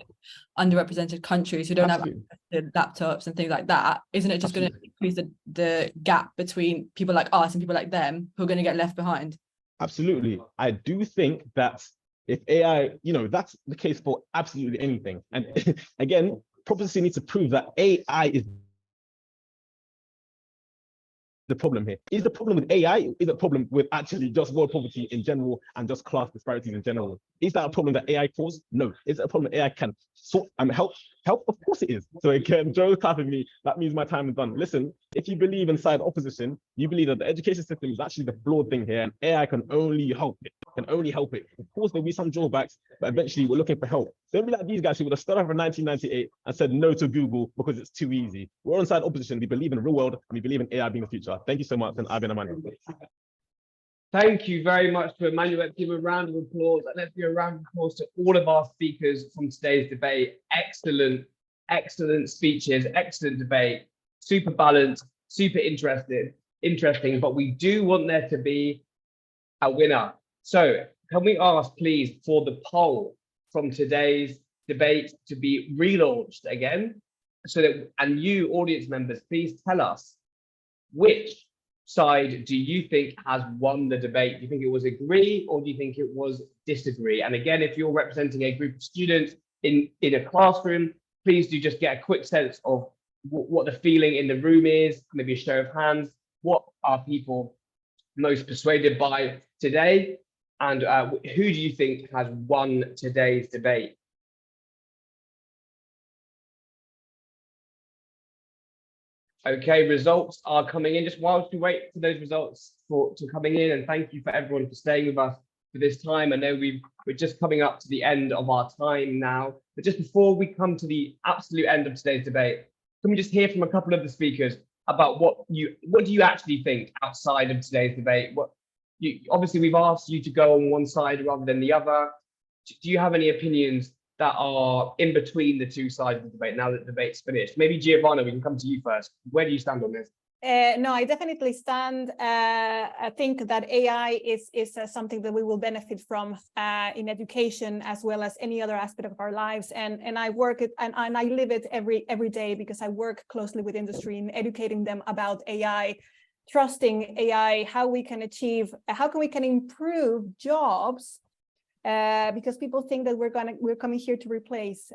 underrepresented countries who don't have access to laptops and things like that? Isn't it just going to increase the gap between people like us and people like them who are going to get left behind? Absolutely. I do think that if AI, you know, that's the case for absolutely anything. And again, proposition needs to prove that AI is the problem here. Is the problem with AI, or is the problem with actually just world poverty in general and just class disparities in general? Is that a problem that AI caused? No. Is it a problem that AI can sort and help? Of course it is. So again, Joe's clapping me, that means my time is done. Listen, if you believe inside opposition, you believe that the education system is actually the flawed thing here, and AI can only help it. Of course, there'll be some drawbacks, but eventually we're looking for help. Don't be like these guys who would have started over in 1998 and said no to Google because it's too easy. We're inside opposition. We believe in the real world, and we believe in AI being the future. Thank you so much, and I've been Emmanuel. Thank you very much to Emmanuel. Let's give a round of applause, and let's give a round of applause to all of our speakers from today's debate. Excellent speeches, excellent debate, super balanced, super interesting, but we do want there to be a winner. So can we ask, please, for the poll from today's debate to be relaunched again? So that, and you audience members, please tell us which side do you think has won the debate? Do you think it was agree, or do you think it was disagree? And again, if you're representing a group of students in a classroom, please do just get a quick sense of what the feeling in the room is, maybe a show of hands. What are people most persuaded by today? And who do you think has won today's debate? Okay, results are coming in. Just whilst we wait for those results to coming in, and thank you for everyone for staying with us for this time. I know we're just coming up to the end of our time now, but just before we come to the absolute end of today's debate, can we just hear from a couple of the speakers? about what do you actually think outside of today's debate? Obviously we've asked you to go on one side rather than the other. Do you have any opinions that are in between the two sides of the debate now that the debate's finished? Maybe Giovanna, we can come to you first. Where do you stand on this? No, I definitely stand. I think that AI is something that we will benefit from in education as well as any other aspect of our lives. And I work it and I live it every day because I work closely with industry in educating them about AI, trusting AI, how we can improve jobs. Because people think that we're coming here to replace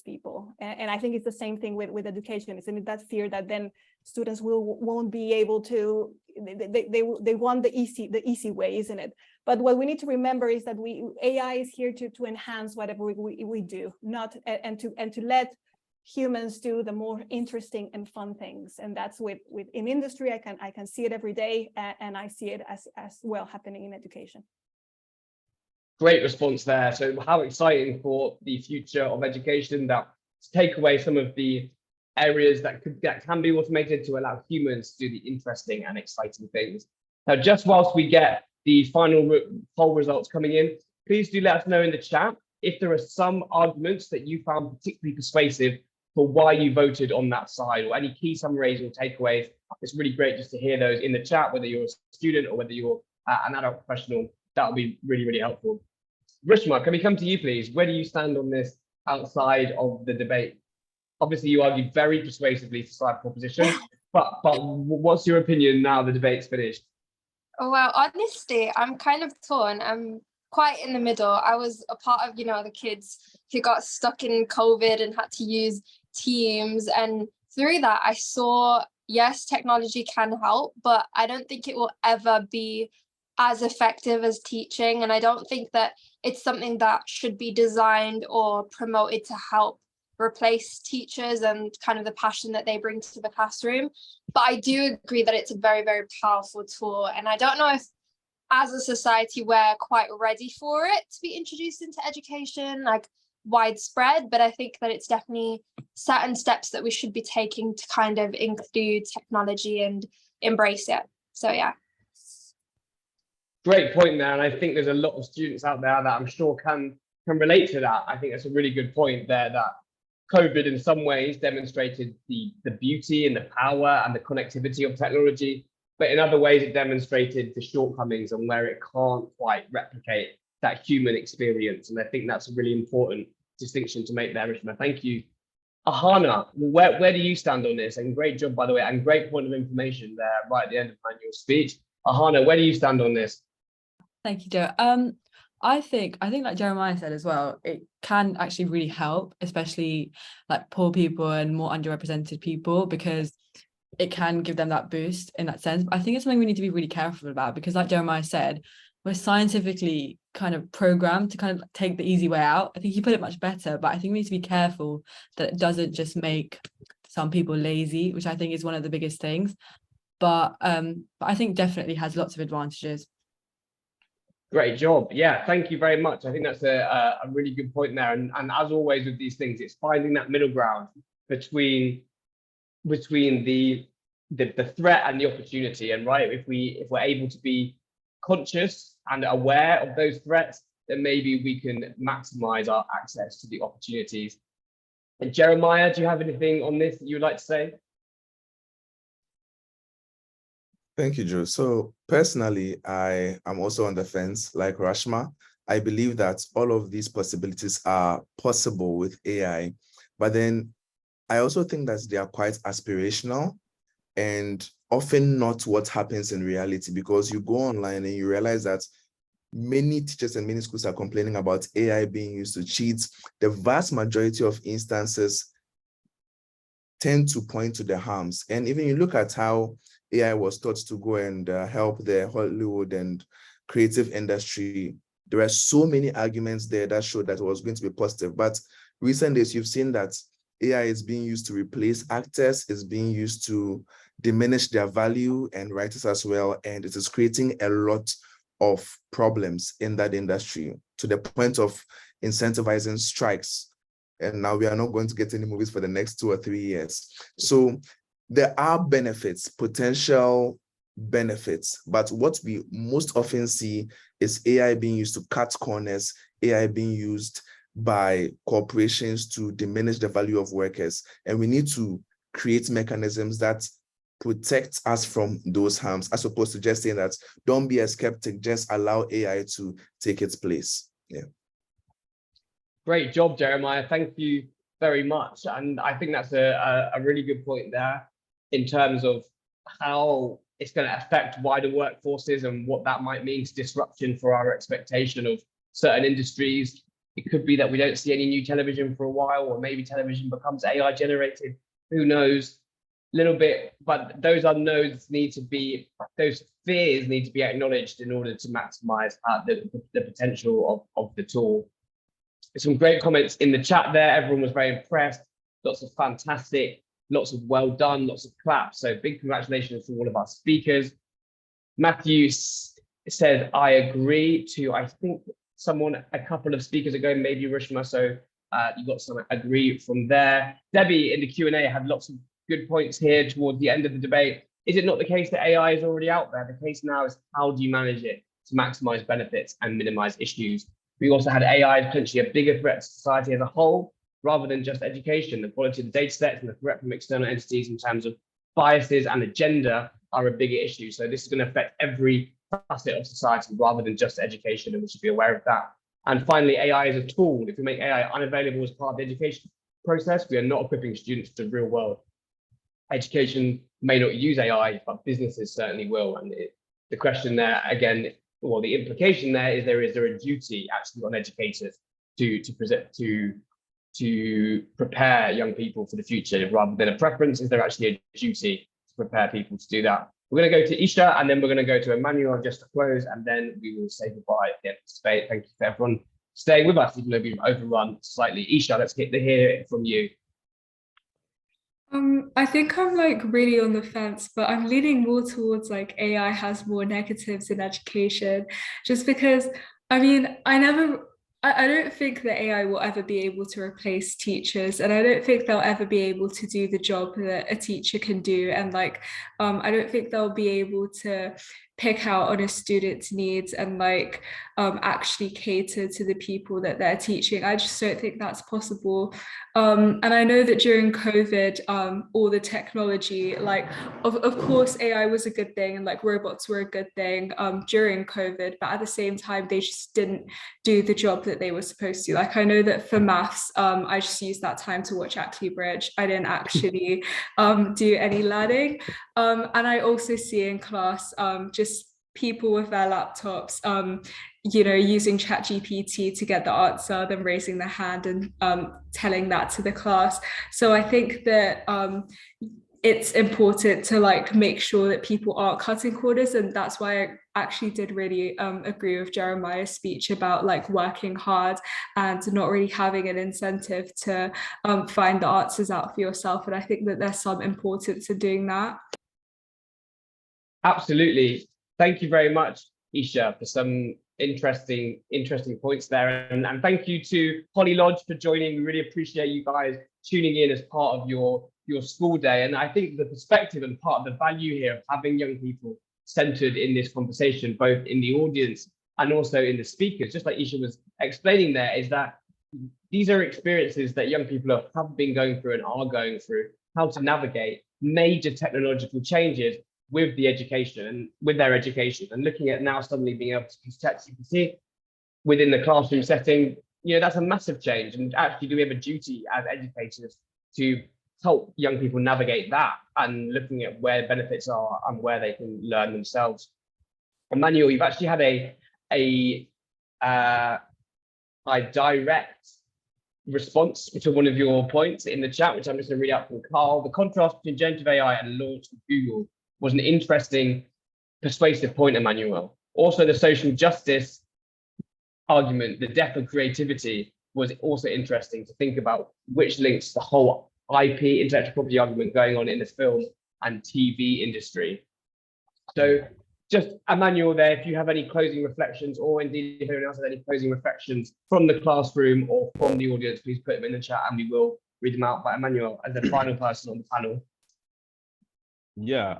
people, and I think it's the same thing with education. Isn't it that fear that then students won't be able to? They want the easy way, isn't it? But what we need to remember is that AI is here to enhance whatever we do, not and to let humans do the more interesting and fun things. And that's in industry. I can see it every day, and I see it as well happening in education. Great response there. So how exciting for the future of education that to take away some of the areas that can be automated to allow humans to do the interesting and exciting things. Now, just whilst we get the final poll results coming in, please do let us know in the chat if there are some arguments that you found particularly persuasive for why you voted on that side, or any key summaries or takeaways. It's really great just to hear those in the chat, whether you're a student or whether you're an adult professional. That would be really, really helpful. Rishma, can we come to you, please? Where do you stand on this outside of the debate? Obviously, you argued very persuasively for side proposition, but what's your opinion now the debate's finished? Oh, well, honestly, I'm kind of torn. I'm quite in the middle. I was a part of, the kids who got stuck in COVID and had to use Teams. And through that, I saw, yes, technology can help, but I don't think it will ever be as effective as teaching. And I don't think that it's something that should be designed or promoted to help replace teachers and kind of the passion that they bring to the classroom. But I do agree that it's a very, very powerful tool. And I don't know if as a society, we're quite ready for it to be introduced into education, like widespread, but I think that it's definitely certain steps that we should be taking to kind of include technology and embrace it. So yeah. Great point there, and I think there's a lot of students out there that I'm sure can relate to that. I think that's a really good point there, that COVID in some ways demonstrated the beauty and the power and the connectivity of technology, but in other ways it demonstrated the shortcomings and where it can't quite replicate that human experience. And I think that's a really important distinction to make there, Rishma. Thank you. Ahana, where do you stand on this? And great job, by the way, and great point of information there right at the end of your speech. Ahana, where do you stand on this? Thank you, Joe. I think like Jeremiah said as well, it can actually really help, especially like poor people and more underrepresented people, because it can give them that boost in that sense. But I think it's something we need to be really careful about, because like Jeremiah said, we're scientifically kind of programmed to kind of take the easy way out. I think he put it much better, but I think we need to be careful that it doesn't just make some people lazy, which I think is one of the biggest things. But I think definitely has lots of advantages. Great job. Yeah, thank you very much. I think that's a really good point there. And as always with these things, it's finding that middle ground between the threat and the opportunity. And right, if we're able to be conscious and aware of those threats, then maybe we can maximize our access to the opportunities. And Jeremiah, do you have anything on this that you would like to say? Thank you, Joe. So personally, I am also on the fence like Rashma. I believe that all of these possibilities are possible with AI, but then I also think that they are quite aspirational and often not what happens in reality, because you go online and you realize that many teachers and many schools are complaining about AI being used to cheat. The vast majority of instances tend to point to the harms. And even you look at how AI was taught to go and help the Hollywood and creative industry, there are so many arguments there that showed that it was going to be positive. But recent days, you've seen that AI is being used to replace actors, is being used to diminish their value, and writers as well. And it is creating a lot of problems in that industry to the point of incentivizing strikes. And now we are not going to get any movies for the next 2 or 3 years. So there are benefits, potential benefits, but what we most often see is AI being used to cut corners, AI being used by corporations to diminish the value of workers. And we need to create mechanisms that protect us from those harms, as opposed to just saying that don't be a skeptic, just allow AI to take its place. Yeah. Great job, Jeremiah. Thank you very much. And I think that's a really good point there in terms of how it's going to affect wider workforces and what that might mean to disruption for our expectation of certain industries. It could be that we don't see any new television for a while, or maybe television becomes AI generated. Who knows? Little bit, but those unknowns need to be, those fears need to be acknowledged in order to maximize the potential of the tool. Some great comments in the chat there. Everyone was very impressed. Lots of fantastic, lots of well done, lots of claps. So big congratulations to all of our speakers. Matthew said, I agree to, I think someone a couple of speakers ago, maybe Rishma. So you got some agree from there. Debbie in the Q&A had lots of good points here towards the end of the debate. Is it not the case that AI is already out there? The case now is how do you manage it to maximize benefits and minimize issues? We also had AI potentially a bigger threat to society as a whole, rather than just education. The quality of the data sets and the threat from external entities in terms of biases and agenda are a bigger issue. So this is going to affect every facet of society rather than just education, and we should be aware of that. And finally, AI is a tool. If we make AI unavailable as part of the education process, we are not equipping students to the real world. Education may not use AI, but businesses certainly will. And the question there, again, or the implication there is there a duty actually on educators to prepare young people for the future rather than a preference? Is there actually a duty to prepare people to do that? We're going to go to Isha, and then we're going to go to Emmanuel just to close, and then we will say goodbye at the end of the debate. Thank you for everyone staying with us, even though we've overrun slightly. Isha, let's hear it from you. I think I'm like really on the fence, but I'm leaning more towards like AI has more negatives in education, just because I mean, I don't think that AI will ever be able to replace teachers, and I don't think they'll ever be able to do the job that a teacher can do. And like, I don't think they'll be able to pick out on a student's needs and like actually cater to the people that they're teaching. I just don't think that's possible. And I know that during COVID, all the technology, like of course AI was a good thing and like robots were a good thing during COVID, but at the same time they just didn't do the job that they were supposed to. Like I know that for maths, I just used that time to watch Ackley Bridge. I didn't actually do any learning. And I also see in class just people with their laptops, you know, using ChatGPT to get the answer, then raising their hand and telling that to the class. So I think that it's important to like make sure that people aren't cutting corners, and that's why I actually did really agree with Jeremiah's speech about like working hard and not really having an incentive to find the answers out for yourself. And I think that there's some importance in doing that. Absolutely. Thank you very much, Isha, for some interesting points there. And thank you to Holly Lodge for joining. We really appreciate you guys tuning in as part of your school day. And I think the perspective and part of the value here of having young people centered in this conversation, both in the audience and also in the speakers, just like Isha was explaining there, is that these are experiences that young people have been going through and are going through, how to navigate major technological changes with the education and with their education, and looking at now suddenly being able to use ChatGPT within the classroom setting, you know, that's a massive change. And actually, do we have a duty as educators to help young people navigate that and looking at where benefits are and where they can learn themselves? Emmanuel, you've actually had a direct response to one of your points in the chat, which I'm just going to read out from Carl. The contrast between generative AI and launch of Google was an interesting, persuasive point, Emmanuel. Also, the social justice argument, the death of creativity, was also interesting to think about, which links the whole IP, intellectual property argument going on in the film and TV industry. So just Emmanuel there, if you have any closing reflections, or indeed if anyone else has any closing reflections from the classroom or from the audience, please put them in the chat and we will read them out. But Emmanuel, as the final person on the panel. Yeah,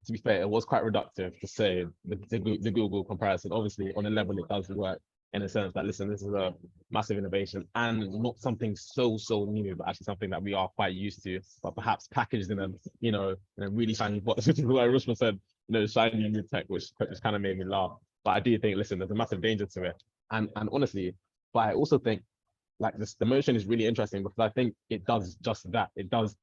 to be fair, it was quite reductive to say the Google comparison. Obviously, on a level, it does work in a sense that, listen, this is a massive innovation and not something so new, but actually something that we are quite used to, but perhaps packaged in a, in a really shiny box, which is like Rushma said, shiny new tech, which kind of made me laugh. But I do think, listen, there's a massive danger to it. And honestly, but I also think like this, the motion is really interesting because I think it does just that. It does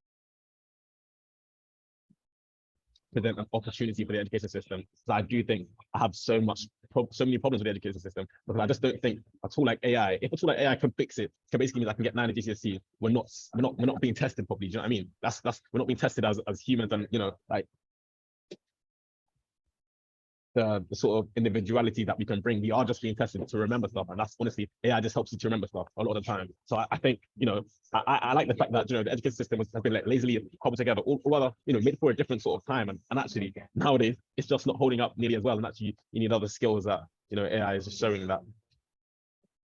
present an opportunity for the education system. So I do think I have so many problems with the education system because I just don't think a tool like AI, if a tool like AI can fix it, can basically mean I can get 9 at GCSE. We're not being tested properly. Do you know what I mean? That's we're not being tested as humans, and like the sort of individuality that we can bring. We are just being tested to remember stuff, and that's honestly, AI just helps you to remember stuff a lot of the time. So I think, I like the fact that the education system has been like lazily cobbled together, or rather, made for a different sort of time, and actually nowadays it's just not holding up nearly as well. And actually, you need other skills that AI is just showing that.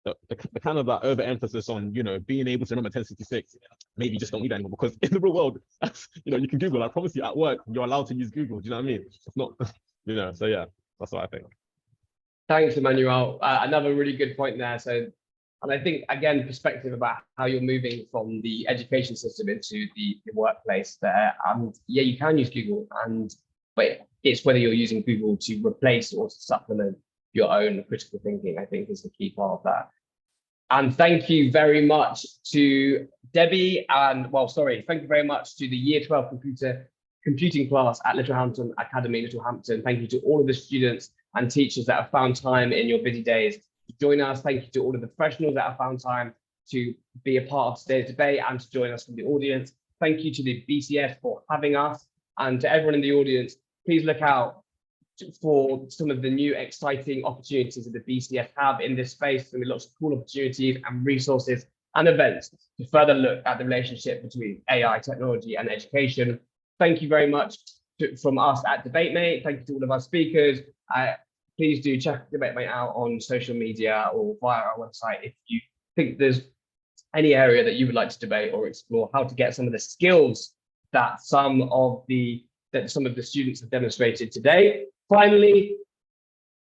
The kind of that overemphasis on being able to remember 1066, maybe you just don't need that anymore, because in the real world, you can Google. I promise you, at work you're allowed to use Google. Do you know what I mean? It's not, So yeah, that's what I think. Thanks, Emmanuel. Another really good point there. So, and I think, again, perspective about how you're moving from the education system into the workplace there. And yeah, you can use Google, but it's whether you're using Google to replace or to supplement your own critical thinking, I think, is the key part of that. And thank you very much to Debbie, thank you very much to the Year 12 computing class at Littlehampton Academy, Littlehampton. Thank you to all of the students and teachers that have found time in your busy days to join us. Thank you to all of the professionals that have found time to be a part of today's debate and to join us from the audience. Thank you to the BCS for having us, and to everyone in the audience, please look out for some of the new exciting opportunities that the BCS have in this space. There's going to be lots of cool opportunities and resources and events to further look at the relationship between AI, technology, and education. Thank you very much from us at DebateMate. Thank you to all of our speakers. Please do check DebateMate out on social media or via our website if you think there's any area that you would like to debate or explore how to get some of the skills that some of the students have demonstrated today. Finally,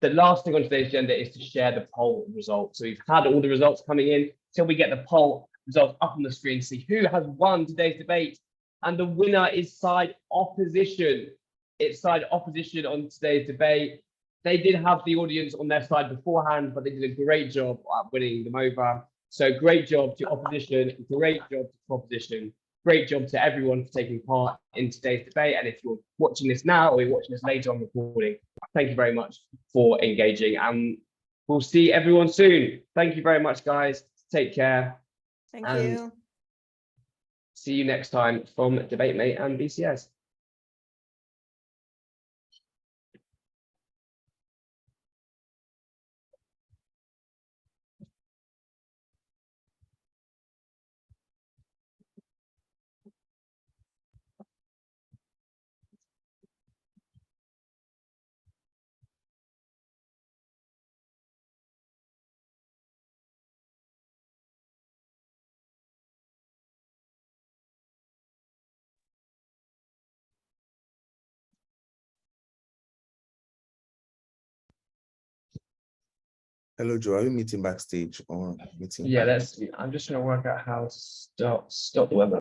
the last thing on today's agenda is to share the poll results. So we've had all the results coming in. Till we get the poll results up on the screen to see who has won today's debate. And the winner is side opposition. It's side opposition on today's debate. They did have the audience on their side beforehand, but they did a great job at winning them over. So great job to opposition, great job to opposition, great job to everyone for taking part in today's debate. And if you're watching this now or you're watching this later on recording, thank you very much for engaging. And we'll see everyone soon. Thank you very much, guys. Take care. Thank you. See you next time from DebateMate and BCS. Hello, Joe. Are we meeting backstage or meeting? Yeah, I'm just trying to work out how to stop the webinar.